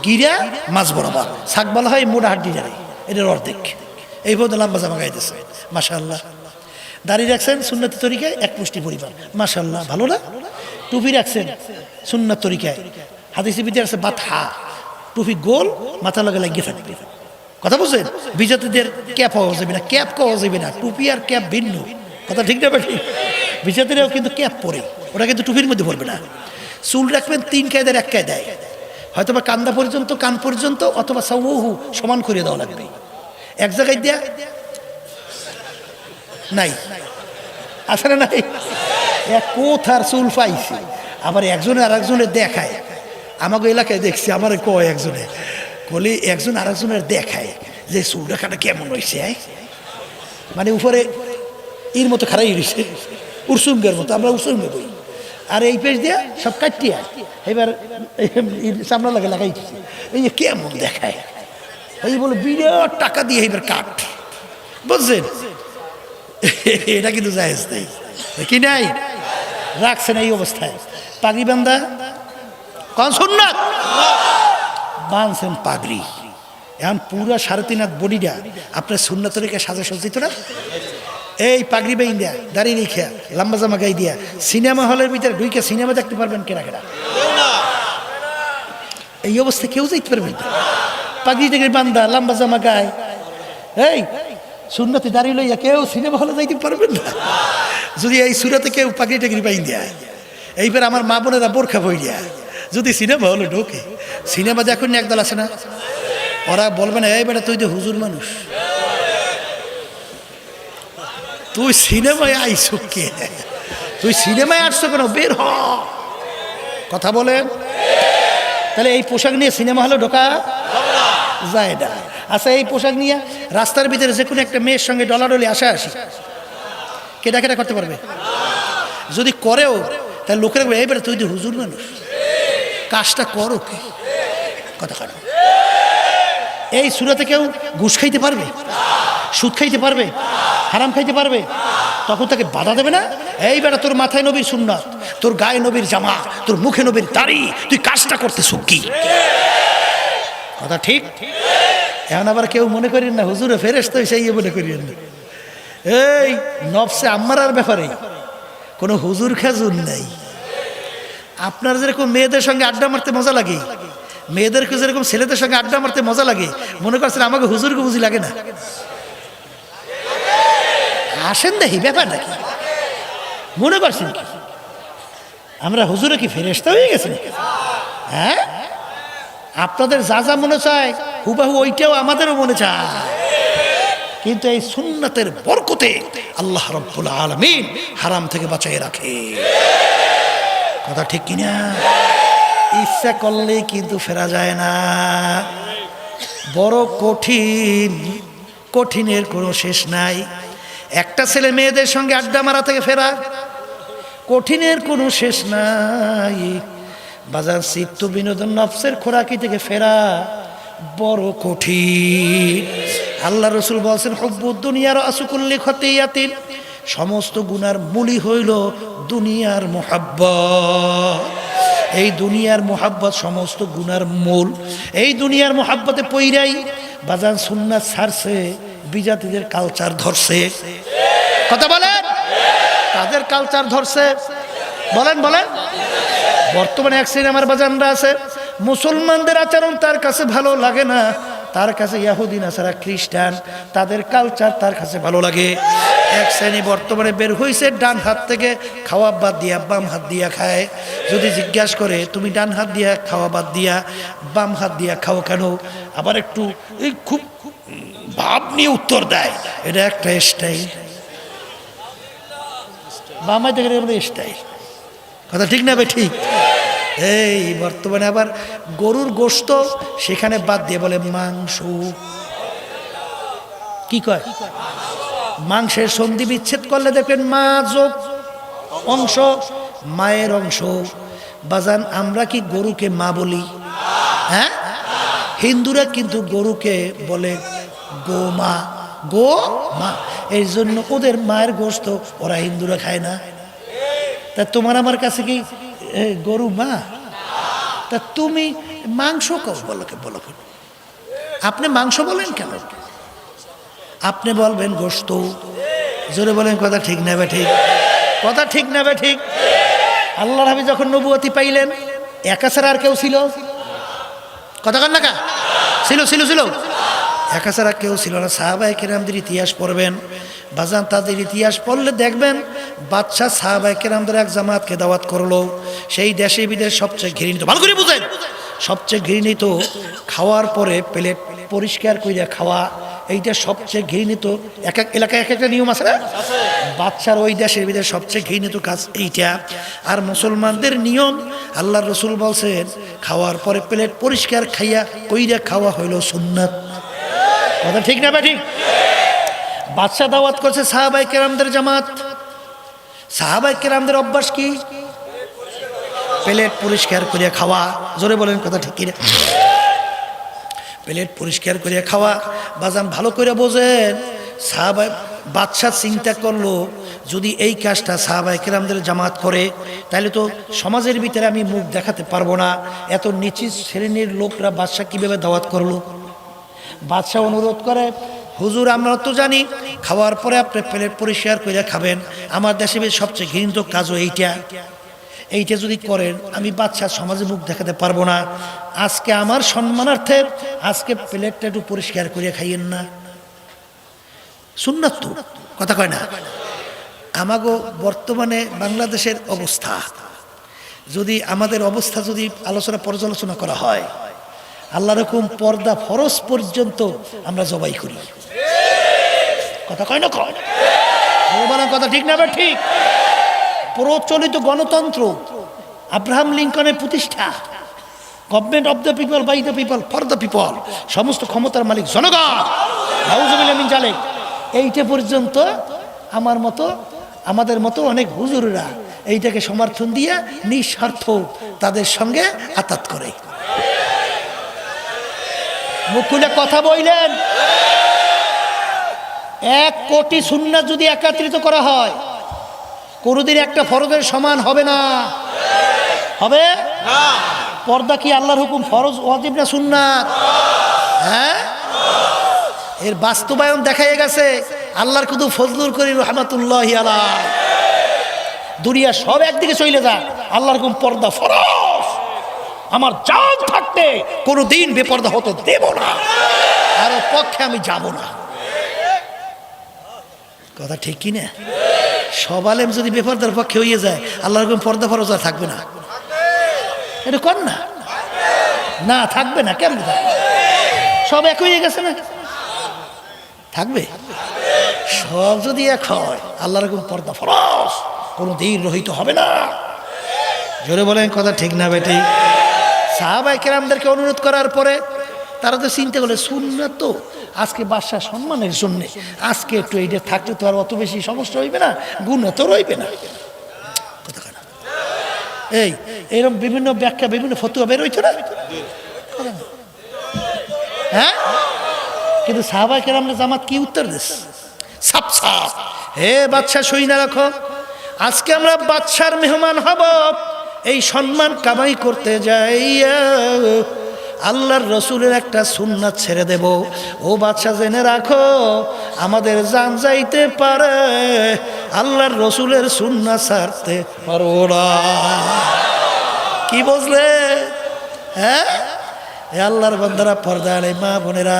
গিরা মাঝ বরাবর, শাক বলা হয় মোটা হাড্ডি যারে, এটার অর্ধেক, এই পর্যন্ত লম্বা জামা গায়ে দিয়েছে, মাশাআল্লাহ। দাড়ি রাখছেন সুন্নতি তরিকায় এক মুষ্টি পরিমাণ, মাশাআল্লাহ, ভালো না? টুপি রাখছেন সুন্নত তরিকায়, হাদিসের ভিতরে আছে বাতহা, টুপি গোল, মাথা লগে লাগিয়ে থাকবে। কথা বুঝছেন? বিজাতিদের ক্যাপ হওয়া যাবে না, ক্যাপ পাওয়া যাবে না, টুপি আর ক্যাপ ভিন্ন কথা, ঠিক না বেশি? বিজাতিরাও কিন্তু ক্যাপ পরে, ওটা কিন্তু টুপির মধ্যে পড়বে না। চুল রাখবেন 3 কায়দার 1 কায়দায়, হয়তো বা কান্দা পর্যন্ত, কান পর্যন্ত, অথবা সাউহু সমান করে দেওয়া লাগবে। এক জায়গায় দেয়া নাই, আসলে নাই, এক কোথার চুল পাইছে, আবার একজনে আর একজনের দেখায়। আমাকে এলাকায় দেখছি, আমার কয় একজনে বলে একজন আর একজনের দেখায় যে চুল রাখাটা কেমন হয়েছে, মানে উপরে এর মতো খারাই রয়েছে, উরসুঙ্গের মতো, আমরা উরসুঙ্গে বই, আর এই পেজ দিয়ে সব কাটিয়া এবার চামড়া লাগে লাগাইতেছে, এই যে কেমন দেখায়, এই বলে বিরাট টাকা দিয়ে এবার কাট, বুঝছেন? এটা কিন্তু জায়েজ নেই, কি নাই? রাখছেন এই অবস্থায় পাগড়ি বান্ধা, কোন সুন্নাত বাঁধছেন পাগড়ি, এখন পুরা 3.5 হাত বডিটা আপনার সুন্নাত রেখে সাজা সজ্জিত না? এই পাগড়ি বাইন দেয়া, দাঁড়িয়ে রেখে, লম্বা জামা গাই দিয়া সিনেমা হলের ভিতরে ঢুকে সিনেমা দেখতে পারবেন কেনা কেনা? এই অবস্থায় কেউ যাইতে পারবেন না। পাগড়ি থেকে বান্ধা, লম্বা জামা গায়ে, এই সুন্নতি দাঁড়িয়ে লইয়া কেউ সিনেমা হলে যাইতে পারবেন না যদি এই সুরাতে কেউ পাগড়ি টাগড়ি বাইন দেয়। এইবার আমার মা বোনেরা বোরখা বই দেয়, যদি সিনেমা হলে ঢোকে, সিনেমা দেখুন একদল আছে না, ওরা বলবে না এই বেটা তুই তো হুজুর মানুষ, তুই সিনেমায় আইসো কে, তুই সিনেমায় আসছো কেন, বের হ, কথা বলেন। তাহলে এই পোশাক নিয়ে সিনেমা হলে ঢোকা যায় না। আচ্ছা, এই পোশাক নিয়ে রাস্তার ভিতরে যে কোনো একটা মেয়ের সঙ্গে ডলাডলি আসা আসি কেটা কেটা করতে পারবে? যদি করেও তাহলে লোকেরা বলবে এই বেটা তুই তো হুজুর মানুষ, কাজটা করো কি, কথা কেন? এই সুরাতে কেউ ঘুষ খাইতে পারবে, সুদ খাইতে পারবে, হারাম খাইতে পারবে? তখন তাকে বাধা দেবে না, এই বেটা তোর মাথায় নবীর সুন্নাত, তোর গায়ে নবীর জামা, তোর মুখে নবীর দাড়ি, তুই কাজটা করতেছ কি, কথা ঠিক? এখন আবার কেউ মনে করেন না হুজুরে ফেরেশতা সেই মনে করিয়েন না। এই নফসে আম্মারার ব্যাপারে কোনো হুজুর খাজুর নাই। আপনার যেরকম মেয়েদের সঙ্গে আড্ডা মারতে মজা লাগে, মেয়েদেরকে যেরকম ছেলেদের সঙ্গে আড্ডা মারতে মজা লাগে, মনে করছেন আমাকে হুজুরকে বুঝি লাগে না? আসেন দেখি ব্যাপার নাকি, মনে করছেন কি আমরা হুজুরে কি ফেরেশতা হয়ে গেছে? হ্যাঁ, আপনাদের যা যা মনে চায় হুবাহু ওইটাও আমাদেরও মনে চায়, কিন্তু এই সুন্নাতের বরকতে আল্লাহ রাব্বুল আলামিন হারাম থেকে বাঁচিয়ে রাখে। কথা ঠিক কিনা? ইচ্ছা করলে কিন্তু ফেরা যায় না। বড় কঠিন, কঠিনের কোনো শেষ নাই। একটা ছেলে মেয়েদের সঙ্গে আড্ডা মারা থেকে ফেরা কঠিনের কোনো শেষ নাই। বাজার চিত্ত বিনোদন নফসের খোরাকি থেকে ফেরা বড় কঠিন। আল্লাহ রসুল বলছেন হুব্বুদ দুনিয়ার আসুকুল্লি খতিয়াতিন, সমস্ত গুনার মূলই হইল দুনিয়ার মুহাব্বত। এই দুনিয়ার মুহাব্বত সমস্ত গুনার মূল। এই দুনিয়ার মুহাব্বতে পইরাই বাজার সুন্নাত ছাড়ছে, বিজাতিদের কালচার ধরছে। কথা বলেন, তাদের কালচার ধরছে। বলেন বলেন। বর্তমানে এক সিনেমার বাজানরা আছে, মুসলমানদের আচরণ তার কাছে ভালো লাগে না, তার কাছে ইহুদি নাসারা খ্রিস্টান তাদের কালচার তার কাছে ভালো লাগে। এক শ্রেণী বর্তমানে বের হয়েছে ডান হাত থেকে খাওয়া বাদ দিয়া বাম হাত দিয়া খায়। যদি জিজ্ঞাসা করে তুমি ডান হাত দিয়া খাওয়া বাদ দিয়া বাম হাত দিয়া খাও কেন, আবার একটু এই খুব ভাব নিয়ে উত্তর দেয়, এটা একটা স্টাইল। বামাই থেকে স্টাইল। কথা ঠিক না ভাই? ঠিক। এই বর্তমানে আবার গরুর গোশত সেখানে বাদ দিয়ে বলে মাংস। কি কয়? মাংসের সন্ধি বিচ্ছেদ করলে দেখবেন মা যোগ অংশ, মায়ের অংশ। বাজান আমরা কি গরুকে মা বলি? হ্যাঁ, হিন্দুরা কিন্তু গরুকে বলে গো মা, গো মা। এই জন্য ওদের মায়ের গোশত ওরা হিন্দুরা খায় না। তা তোমার আমার কাছে কি গরু মা? তা তুমি মাংস বলো বলো, আপনি মাংস বলেন কেন? আপনি বলবেন গোশত। জোরে বলেন কথা ঠিক না বে ঠিক? কথা ঠিক না বে ঠিক? আল্লাহর হাবিব যখন নবুয়তি পাইলেন একা ছাড়া আর কেউ ছিল? কথা কন না কা? ছিল ছিল ছিল, একা ছাড়া কেউ ছিল না। সাহাবায়ে কেরামদের ইতিহাস পড়বেন বাজান, তাদের ইতিহাস পড়লে দেখবেন বাদশাহ সাহাবায়ে কেরামদের এক জামাতকে দাওয়াত করলো। সেই দেশে বিদেশে সবচেয়ে ঘৃণিত, ভালো করে বুঝেন, সবচেয়ে ঘৃণিত খাওয়ার পরে প্লেট পরিষ্কার কইরা খাওয়া, এইটা সবচেয়ে ঘৃণিত। এক এক এলাকায় এক একটা নিয়ম আছে না? বাদশার ওই দেশের বিদেশে সবচেয়ে ঘৃণিত কাজ এইটা। আর মুসলমানদের নিয়ম, আল্লাহর রসুল বলছেন খাওয়ার পরে প্লেট পরিষ্কার খাইয়া কইরা খাওয়া হইল সুন্নাত। কথা ঠিক না ভাই ঠিক? বাদশাহ দাওয়াত করছে সাহাবায়ে কেরামদের জামাত। সাহাবায়ে কেরামদের অভ্যাস কি? প্লেট পরিষ্কার করিয়া খাওয়া। জোরে বলেন কথা ঠিক কিনা? প্লেট পরিষ্কার করিয়া খাওয়া। বাজান ভালো করে বোঝেন, সাহাবায়ে বাদশাহ চিন্তা করলো যদি এই কাজটা সাহাবায়ে কেরামদের জামাত করে তাহলে তো সমাজের ভিতরে আমি মুখ দেখাতে পারবো না। এত নিচু শ্রেণীর লোকরা বাদশাহ কিভাবে দাওয়াত করলো? বাদশাহ অনুরোধ করে, হুজুর আমরা তো জানি খাওয়ার পরে আপনি প্লেট পরিষ্কার করে খাবেন, আমার দেশে সবচেয়ে ঘৃণিত কাজও এইটা। এইটা যদি করেন আমি বাদশাহ সমাজে মুখ দেখাতে পারবো না। আজকে আমার সম্মানার্থে আজকে প্লেটটা একটু পরিষ্কার করে খাইয়েন না। সুন্নাত তো, কথা কয় না? আমাগো বর্তমানে বাংলাদেশের অবস্থা, যদি আমাদের অবস্থা যদি আলোচনা পর্যালোচনা করা হয়, আল্লাহ রকম পর্দা ফরজ পর্যন্ত আমরা জবাই করি। কথা কয় না? কয় না? কথা ঠিক না? ঠিক। প্রচলিত গণতন্ত্র, আব্রাহাম লিঙ্কনের প্রতিষ্ঠা, government of the people, by the people, for the people, সমস্ত ক্ষমতার মালিক জনগণ, নাউজুবিল্লাহ মিন জালিক, এইটা পর্যন্ত আমার মতো আমাদের মতো অনেক হুজুররা এইটাকে সমর্থন দিয়ে নিঃস্বার্থ তাদের সঙ্গে আতাত করে। মুখ খুলে কথা বললেন, 1 কোটি সুন্নাত যদি একত্রিত করা হয় কোনদিন একটা ফরজের সমান হবে না। হবে না? পর্দা কি আল্লাহর হুকুম, ফরজ ওয়াজিব না সুন্নাত? হ্যাঁ, এর বাস্তবায়ন দেখাই গেছে। আল্লাহর কুতু ফজলুল করিম রহমাতুল্লাহি আলাইহি, দুনিয়া সব একদিকে চলে যায়, আল্লাহর কোন পর্দা ফরজ। আমার জান থাকতে কোনোদিন বেপর্দা হতে দেব না, আর পক্ষে আমি যাব না। কথা ঠিক কি না? সব আলেম যদি বেপর্দার পক্ষে হয়ে যায়, আল্লাহর কোন পর্দা ফরজ আর থাকবে না। এটা কর না, না থাকবে না। কেমন থাকবে? সব এক হয়ে গেছে না, থাকবে। সব যদি এক হয়, আল্লাহর কোন পর্দা ফরজ কোনোদিন রহিত হবে না। জোরে বলেন কথা ঠিক না বেটি? সাহাবায়ে কেরামদেরকে অনুরোধ করার পরে তারা তো চিন্তা করলে সুন্নাত তো, আজকে বাদশাহ সম্মানের জন্য আজকে একটু এইটা থাকলে তো আর অত বেশি সমস্যা হইবে না, গুনাহ তো রইবে না। এই এরকম বিভিন্ন ব্যাখ্যা, বিভিন্ন ফতোয়া বের হইতো না, হ্যাঁ? কিন্তু সাহাবায়ে কেরামরা জামাত কি উত্তর দিছে? সাপ সাপ, হে বাদশাহ সইনা রাখো, আজকে আমরা বাদশার মেহমান হব, এই সম্মান কামাই করতে যাইয়া আল্লাহর রসুলের একটা সুন্নাত ছেড়ে দেব। ও বাদশা জেনে রাখো, আমাদের জান যাইতে পারে, আল্লাহর রসুলের সুন্নাত ছাড়তে পারবো না। কি বুঝলে? হ্যাঁ, আল্লাহর বন্দারা, पर्दा वाले माँ बोनेरा,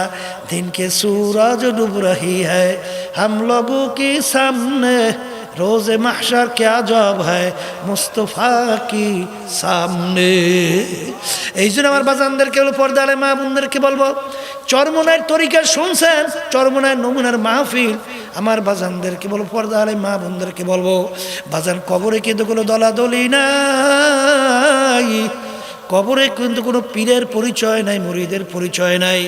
दिन के सूरज डूब रही है हम लोगों के सामने, रोज़े महशर क्या जवाब है मुस्तफ़ा की सामने। এই জন্য আমার বাজানদেরকে বলবো, पर्दा वाले माँ বোনদেরকে বলবো, চরমনার তরিকা শুনছেন, চরমনার নমুনার মাহফিল, আমার বাজানদেরকে বলবো, पर्दा वाले माँ বোনদেরকে বলবো, বাজান কবরে কিন্তু কোনো দলাদলি নাই, কবরে কিন্তু কোনো পীরের পরিচয় নাই, মুরিদের পরিচয় নাই,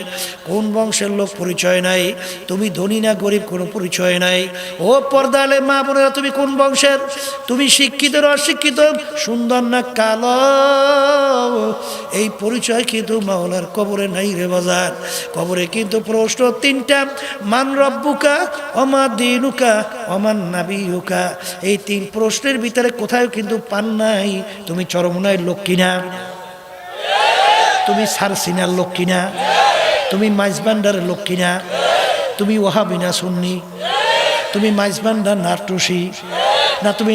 কোন বংশের লোক পরিচয় নাই, তুমি ধনী না গরিব কোনো পরিচয় নাই। ও पर्दा वाले মা বোনেরা, তুমি কোন বংশের, তুমি শিক্ষিত না অশিক্ষিত, সুন্দর না কালো, এই পরিচয় কিন্তু মাওলার কবরে নাই রে বাজার। কবরে কিন্তু প্রশ্ন তিনটা, মান রব্বুকা, ওমা দীনুকা, ওমান নাবিয়ুকা। এই তিন প্রশ্নের ভিতরে কোথাও কিন্তু পান নাই তুমি চরমনায় লোক কিনা, তুমি সারসিনার লোক কিনা, তুমি মাইজবান্ডারের লোক কিনা, তুমি ওয়াহাবি না সুন্নি, তুমি মাইজবান্ডার না টুসি, না তুমি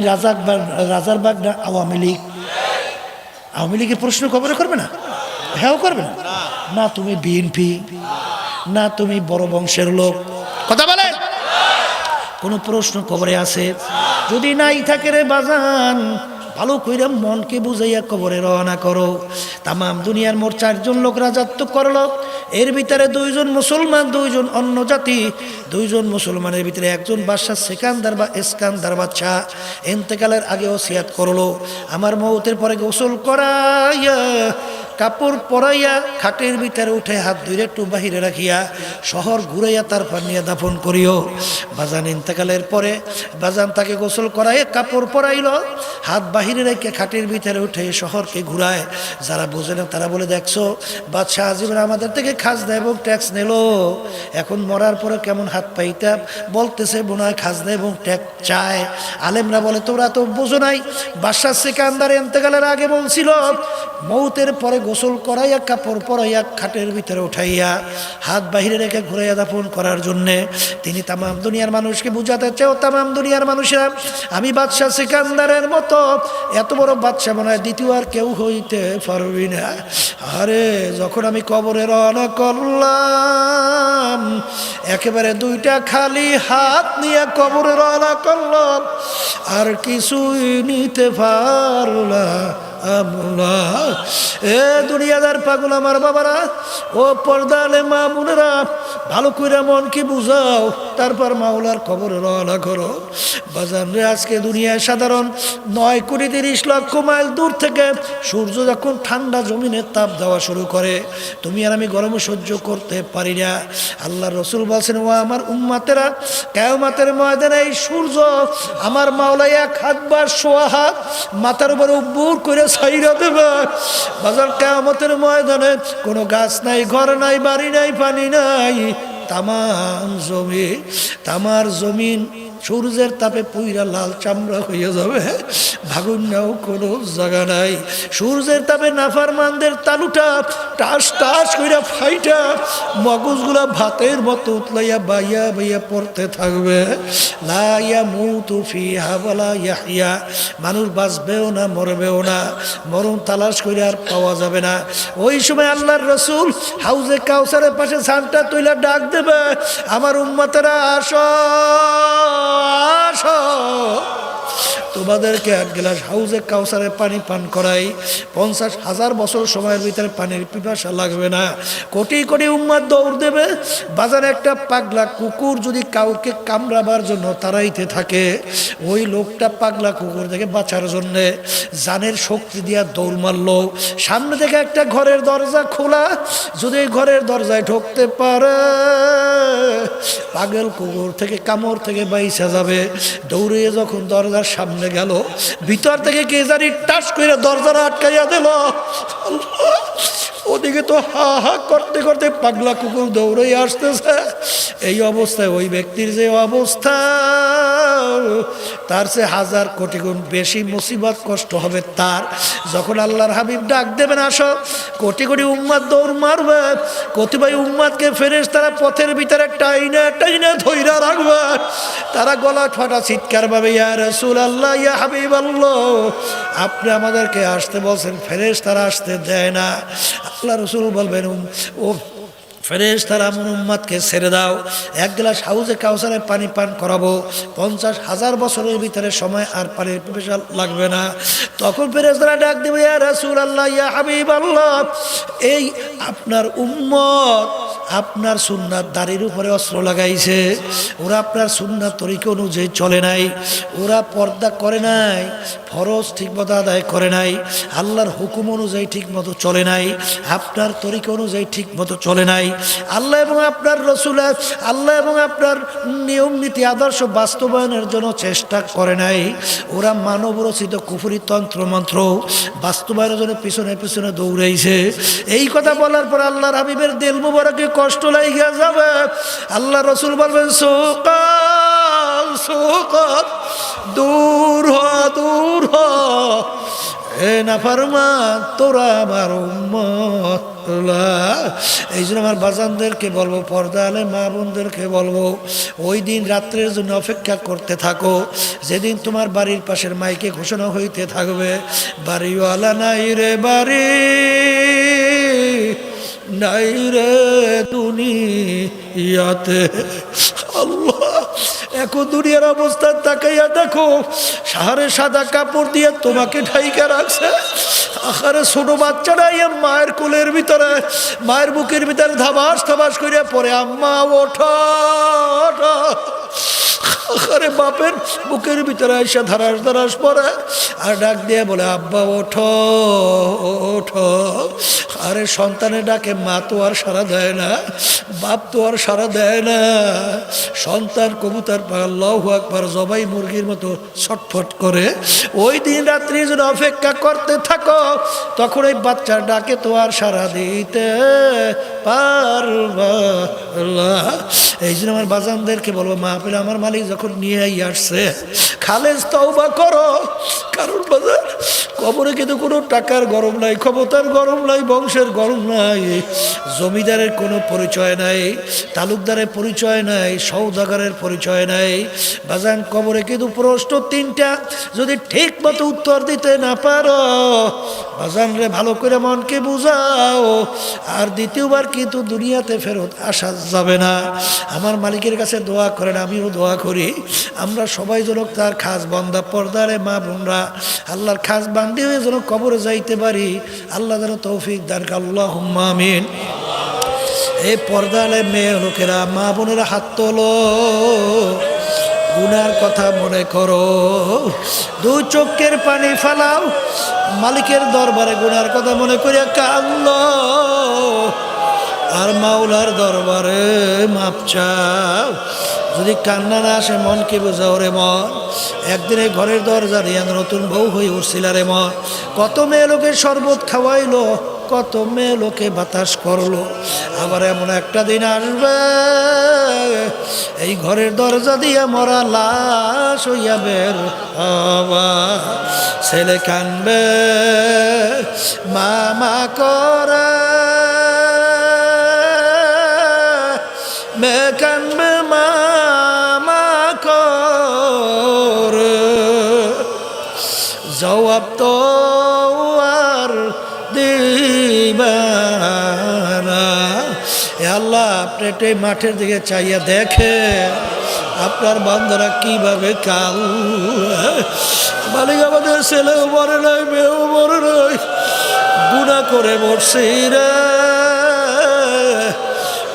রাজারবাগ না আওয়ামী লীগ। আওয়ামী লীগের প্রশ্ন কবরে করবে না, হ্যাঁ করবে না, না তুমি বিএনপি, না তুমি বড় বংশের লোক। কথা বলে কোন প্রশ্ন কবরে আছে? যদি নাই থাকে রে বাজান, ভালো কইরা মনকে বুঝাইয়া কবরে রওনা করো। তামাম দুনিয়ার মোট 4 জন লোক রাজত্ব করলো, এর ভিতরে 2 জন মুসলমান, 2 জন অন্য জাতি। 2 জন মুসলমানের ভিতরে একজন বাদশাহ সেকান্দার বা ইস্কান্দার বাদশাহ ইন্তেকালের আগে ওসিয়াত করলো, আমার মওতের পরে গোসল করাইয়া, কাপড় পরাইয়া, খাটের ভিতরে উঠে হাত ধুইরে একটু বাহিরে রাখিয়া শহর ঘুরাইয়া তারপর নিয়ে দাফন করিও। বাজান ইন্তেকালের পরে বাজান তাকে গোসল করাইয়া কাপড় পরাইল, হাত বাহিরে রেখে খাটের ভিতরে উঠে শহরকে ঘুরায়। যারা বোঝে না তারা বলে, দেখছো বাদশাহ আজীবন আমাদের থেকে খাজনা এবং ট্যাক্স নিল, এখন মরার পরে কেমন হাত পাইতা, বলতেছে মনে হয় খাজনা এবং ট্যাক্স চায়। আলেমরা বলে, তোরা তো বোঝো নাই, বাদশাহ সিকান্দার ইন্তেকালের আগে বলছিল মৌতের পরে গোসল করাইয়া, কাপড় পরাইয়া, খাটের ভিতরে উঠাইয়া, হাত বাহিরে রেখে ঘুরাইয়া দাফন করার জন্যে তিনি তামাম দুনিয়ার মানুষকে বুঝাতে চাও, তামাম দুনিয়ার মানুষেরা, আমি বাদশাহ সিকান্দারের মতো এত বড় বাদশাহ মনে হয় দ্বিতীয় আর কেউ হইতে পারবি না। আরে যখন আমি কবরে রওনা করলাম, একেবারে 2টা খালি হাত নিয়ে কবরে রওনা করলাম, আর কিছুই নিতে পারলাম আমরা। এ দুনিয়াদার পাগল আমার বাবারা, ও पर्दा वाले মা বোনেরা, ভালো কইরা মন কি বুঝাও, তারপর মাওলার কবরে রওনা করো। বাজান রে, আজকে দুনিয়ায় সাধারণ 9,30,00,000 মাইল দূর থেকে সূর্য যখন ঠান্ডা জমিনে তাপ দেওয়া শুরু করে, তুমি আর আমি গরম সহ্য করতে পারি না। আল্লাহর রাসূল বলেছেন, ও আমার উম্মতেরা, কিয়ামতের ময়দানে এই সূর্য আমার মাওলা 1 হাত বা 1.25 হাত মাথার উপরে উব্বুর করে ছাইরা দেবে। বাজার কিয়ামতের ময়দানে কোনো গাছ নাই, ঘর নাই, বাড়ি নাই, পানি নাই, তামার জমিন সূর্যের তাপে পুইরা লাল চামড়া হয়ে যাবে, ভাগুন নাও কোনো জায়গা নাই। সূর্যের তাপে নাফরমানদের তালুটা টাস টাস কইরা ফাইটা মগজগুলা ভাতের মতো উতলাইয়া বাইয়া বাইয়া পড়তে থাকবে। লা ইয়ামুতু ফিহা ওয়ালা ইয়াহইয়া, মানুষ বাঁচবেও না মরবেও না, মরণ তালাশ করে আর পাওয়া যাবে না। ওই সময় আল্লাহর রাসূল হাউজে কাউসারের পাশে ছানটা তুইলা ডাক দেবে, আমার উম্মতেরা আসো আসো, তোমাদেরকে এক গ্লাস হাউজে কাউসারের পানি পান করাই। 50,000 বছর সময়ের ভিতরে পানির পিপাসা লাগবে না। কোটি কোটি উম্মত দৌড় দেবে। বাজারে একটা পাগলা কুকুর যদি কাউকে কামড়াবার জন্য তাড়াইতে থাকে, ওই লোকটা পাগলা কুকুর থেকে বাঁচার জন্যে জানের শক্তি দিয়া দৌড় মারলো। সামনে থেকে একটা ঘরের দরজা খোলা, যদি ওই ঘরের দরজায় ঢুকতে পারে, পাগল কুকুর থেকে কামড় থেকে বাইসা যাবে। দৌড়ে যখন দরজার সামনে গেল, ভিতর থেকে কে জানি টাস করে দরজাটা আটকাইয়া দিল। ওদিকে তো হা হা করতে করতে পাগলা কুকুর দৌড়ে আসতেছে। এই অবস্থায় ওই ব্যক্তির যে অবস্থা, তার সে 1000 কোটি গুণ বেশি মুসিবত কষ্ট হবে তার। যখন আল্লাহর হাবিব ডাক দেবেন আসো, কোটি কোটি উম্মাত দৌড় মারবে। কতিপয় উম্মাতকে ফেরেশতারা পথের ভিতরে টাইনা টাইনা ধইরা রাখবে। তারা গলা ফাটা চিৎকার পাবে, ইয়া রাসূলুল্লাহ, ইয়া হাবিবাল্লাহ, আপনি আমাদেরকে আসতে বলছেন, ফেরেশতারা আসতে দেয় না। আল্লাহ রাসূল বলবেন, ও ফেরেশতারা আমার উম্মতকে ছেড়ে দাও, এক গ্লাস হাউজে কাউসারের পানি পান করাবো। 50,000 বছরের ভিতরে সময় আর পানির পিপাসা লাগবে না। তখন ফেরেশতারা ডাক দেবে, ইয়া রাসূলুল্লাহ, ইয়া হাবিবাল্লাহ, এই আপনার উম্মত আপনার সুন্নাত দাড়ির উপরে অস্ত্র লাগাইছে। ওরা আপনার সুন্নাত তরিকা অনুযায়ী চলে নাই, ওরা পর্দা করে নাই, ফরজ ঠিকমতো আদায় করে নাই, আল্লাহর হুকুম অনুযায়ী ঠিকমতো চলে নাই, আপনার তরিকা অনুযায়ী ঠিকমতো চলে নাই। আল্লাহ এবং আপনার রাসূল, আল্লাহ এবং আপনার নিয়ম নীতি আদর্শ বাস্তবায়নের জন্য চেষ্টা করে নাই। ওরা মানব রচিত কুফরি তন্ত্র মন্ত্র বাস্তবায়নের জন্য পিছনে পিছনে দৌড়াইছে। এই কথা বলার পর আল্লাহর হাবিবের দিল মুবারকে কষ্ট লাগিয়া যাবে। আল্লাহ রাসূল বলবেন, সুকাত সুকাত, দূর হ দূর হ, এ নাফরমান, তোরা আমার উম্মত। এই জন্য আমার বাজানদেরকে বলবো, পর্দা আলে মা বোনদেরকে বলবো, ওই দিন রাত্রের জন্য অপেক্ষা করতে থাকো, যেদিন তোমার বাড়ির পাশের মাইকে ঘোষণা হইতে থাকবে, বাড়িওয়ালা নাই রে বাড়ি, নাই রে দুনিয়াতে। আল্লাহ, এখন দুনিয়ার অবস্থা তাকাইয়া দেখো, সাহারে সাদা কাপড় দিয়ে তোমাকে ঢাইকা রাখছে। আখারে ছোট বাচ্চারা মায়ের কোলের ভিতরে, মায়ের বুকের ভিতরে ধাবাস ধাবাস করিয়া পড়ে, আম্মা ওঠো ওঠো। আরে বাপের বুকের ভিতরে এসে ধারাস ধারাস পড়ে আর ডাক দিয়ে বলে, আব্বা ওঠো ওঠো। আরে সন্তানের ডাকে মা তো আর সাড়া দেয় না, বাপ তো আর সাড়া দেয় না। সন্তান কবুতর পা আল্লাহু আকবার জবাই মুরগির মতো ছটফট করে। ওই দিন রাত্রি যদি অপেক্ষা করতে থাকো, তখন ওই বাচ্চার ডাকে তো আর সাড়া দিতে পারবা না। এই জন্য আমার বাজানদেরকে বলবো, মাহফিল আমার মালিক যখন নিয়ে আসছে, খালেজ তওবা করো। কারণ বাজার কবরে কিন্তু কোনো টাকার গরম নাই, ক্ষমতার গরম নাই, বংশের গরম নাই, জমিদারের কোনো পরিচয় নাই, তালুকদারের পরিচয় নাই, সওদাগরের পরিচয় নাই। বাজান কবরে কিন্তু প্রশ্ন 3টা, যদি ঠিক মতো উত্তর দিতে না পারো, বাজান রে ভালো করে মনকে বুঝাও, আর দ্বিতীয়বার কিন্তু দুনিয়াতে ফেরত আসা যাবে না। আমার মালিকের কাছে দোয়া করেন, আমিও দোয়া করি, আমরা সবাই যেন তার খাস বান্দা, পর্দারে মা বোনরা আল্লাহর খাস বান্দি হয়ে যেন কবরে যাইতে পারি। আল্লাহ যেন তৌফিক দান করেন, আল্লাহুম্মা আমিন। এই পর্দালে মেয়ে লোকেরা, মা বোনেরা হাত তোলো, গুনার কথা মনে করো, 2 চোখের পানি ফালাও, মালিকের দরবারে গুনার কথা মনে করিয়া কাঁদলো, আর মাওলার দরবারে মাপ চাও। যদি কান্না না আসে, মনকে বোঝাও রে মন, একদিনে ঘরের দরজা দিয়ে নতুন বউ হয়ে উঠছিল রে মন। কত মেয়ে লোকের শরবত খাওয়াইলো, কত মেয়ে লোকে বাতাস করলো। আবার এমন একটা দিন আসবে এই ঘরের দরজা দিয়ে মরা লাশ হইয়া বের হবা। ছেলে কানবে মামা করে, মেয়ে কানবে মামা করে, জবাব তো আর দিবানা। এ আল্লাহ, আপনি একটু এই মাঠের দিকে চাইয়া দেখে আপনার বান্দারা কিভাবে কাল। মালিক, আমাদের ছেলেও মরে নাই, মেয়েও মরে নাই, গুনাহ করে মরছি রে,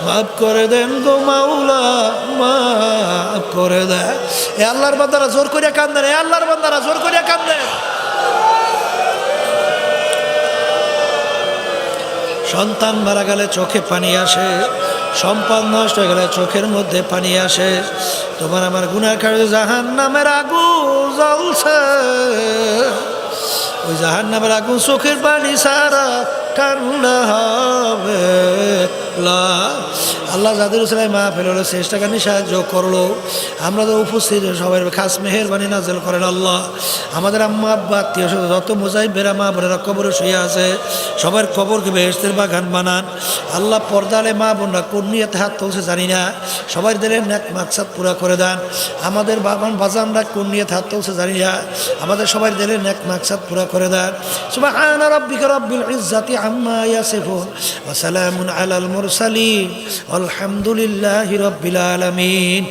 মাফ করে দেন গো মাওলা, মাফ করে দেন। এ আল্লাহর বান্দারা জোর করিয়া কান্দেন, এ আল্লাহর বান্দারা জোর করিয়া কান্দেন। সন্তান মারা গেলে চোখে পানি আসে, সম্পদ নষ্ট হয়ে গেলে চোখের মধ্যে পানি আসে। তোমার আমার গুনার কারণে জাহান্নামের আগুন জ্বলছে, ওই জাহান্নামের আগুন চোখের পানি ছাড়া ঠান্ডা হবে না। আল্লাহ যাদের উসিলায় মাহফিল হলো, চেষ্টাকারী সাহায্য করলো, আমরা তো উপস্থিত সবাই খাস মেহেরবানি নাজেল করেন আল্লাহ। আমাদের আম্মা আব্বা আত্মীয় স্বজন যত মুজাহিবেরা মা বোনেরা কবরে শুয়ে আছে, সবার কবরকে বেহেশতের বাগান বানান আল্লাহ। পর্দালে মা বোনরা কোন নিয়তে হাত তুলছে জানি না, সবার দিলে নেক মাকসাদ পুরা করে দেন। আমাদের বাবান বাজানরা কোন নিয়তে হাত তুলছে জানি না, আমাদের সবার দিলে নেক মাকসাদ পুরা করে দেন। সুবহানা রাব্বিকা রাব্বিল ইজ্জাতি আম্মা ইয়াসিফুন ওয়া সালামুন আলাল মুরসালিন আলহামদুলিল্লাহি রাব্বিল আলামিন।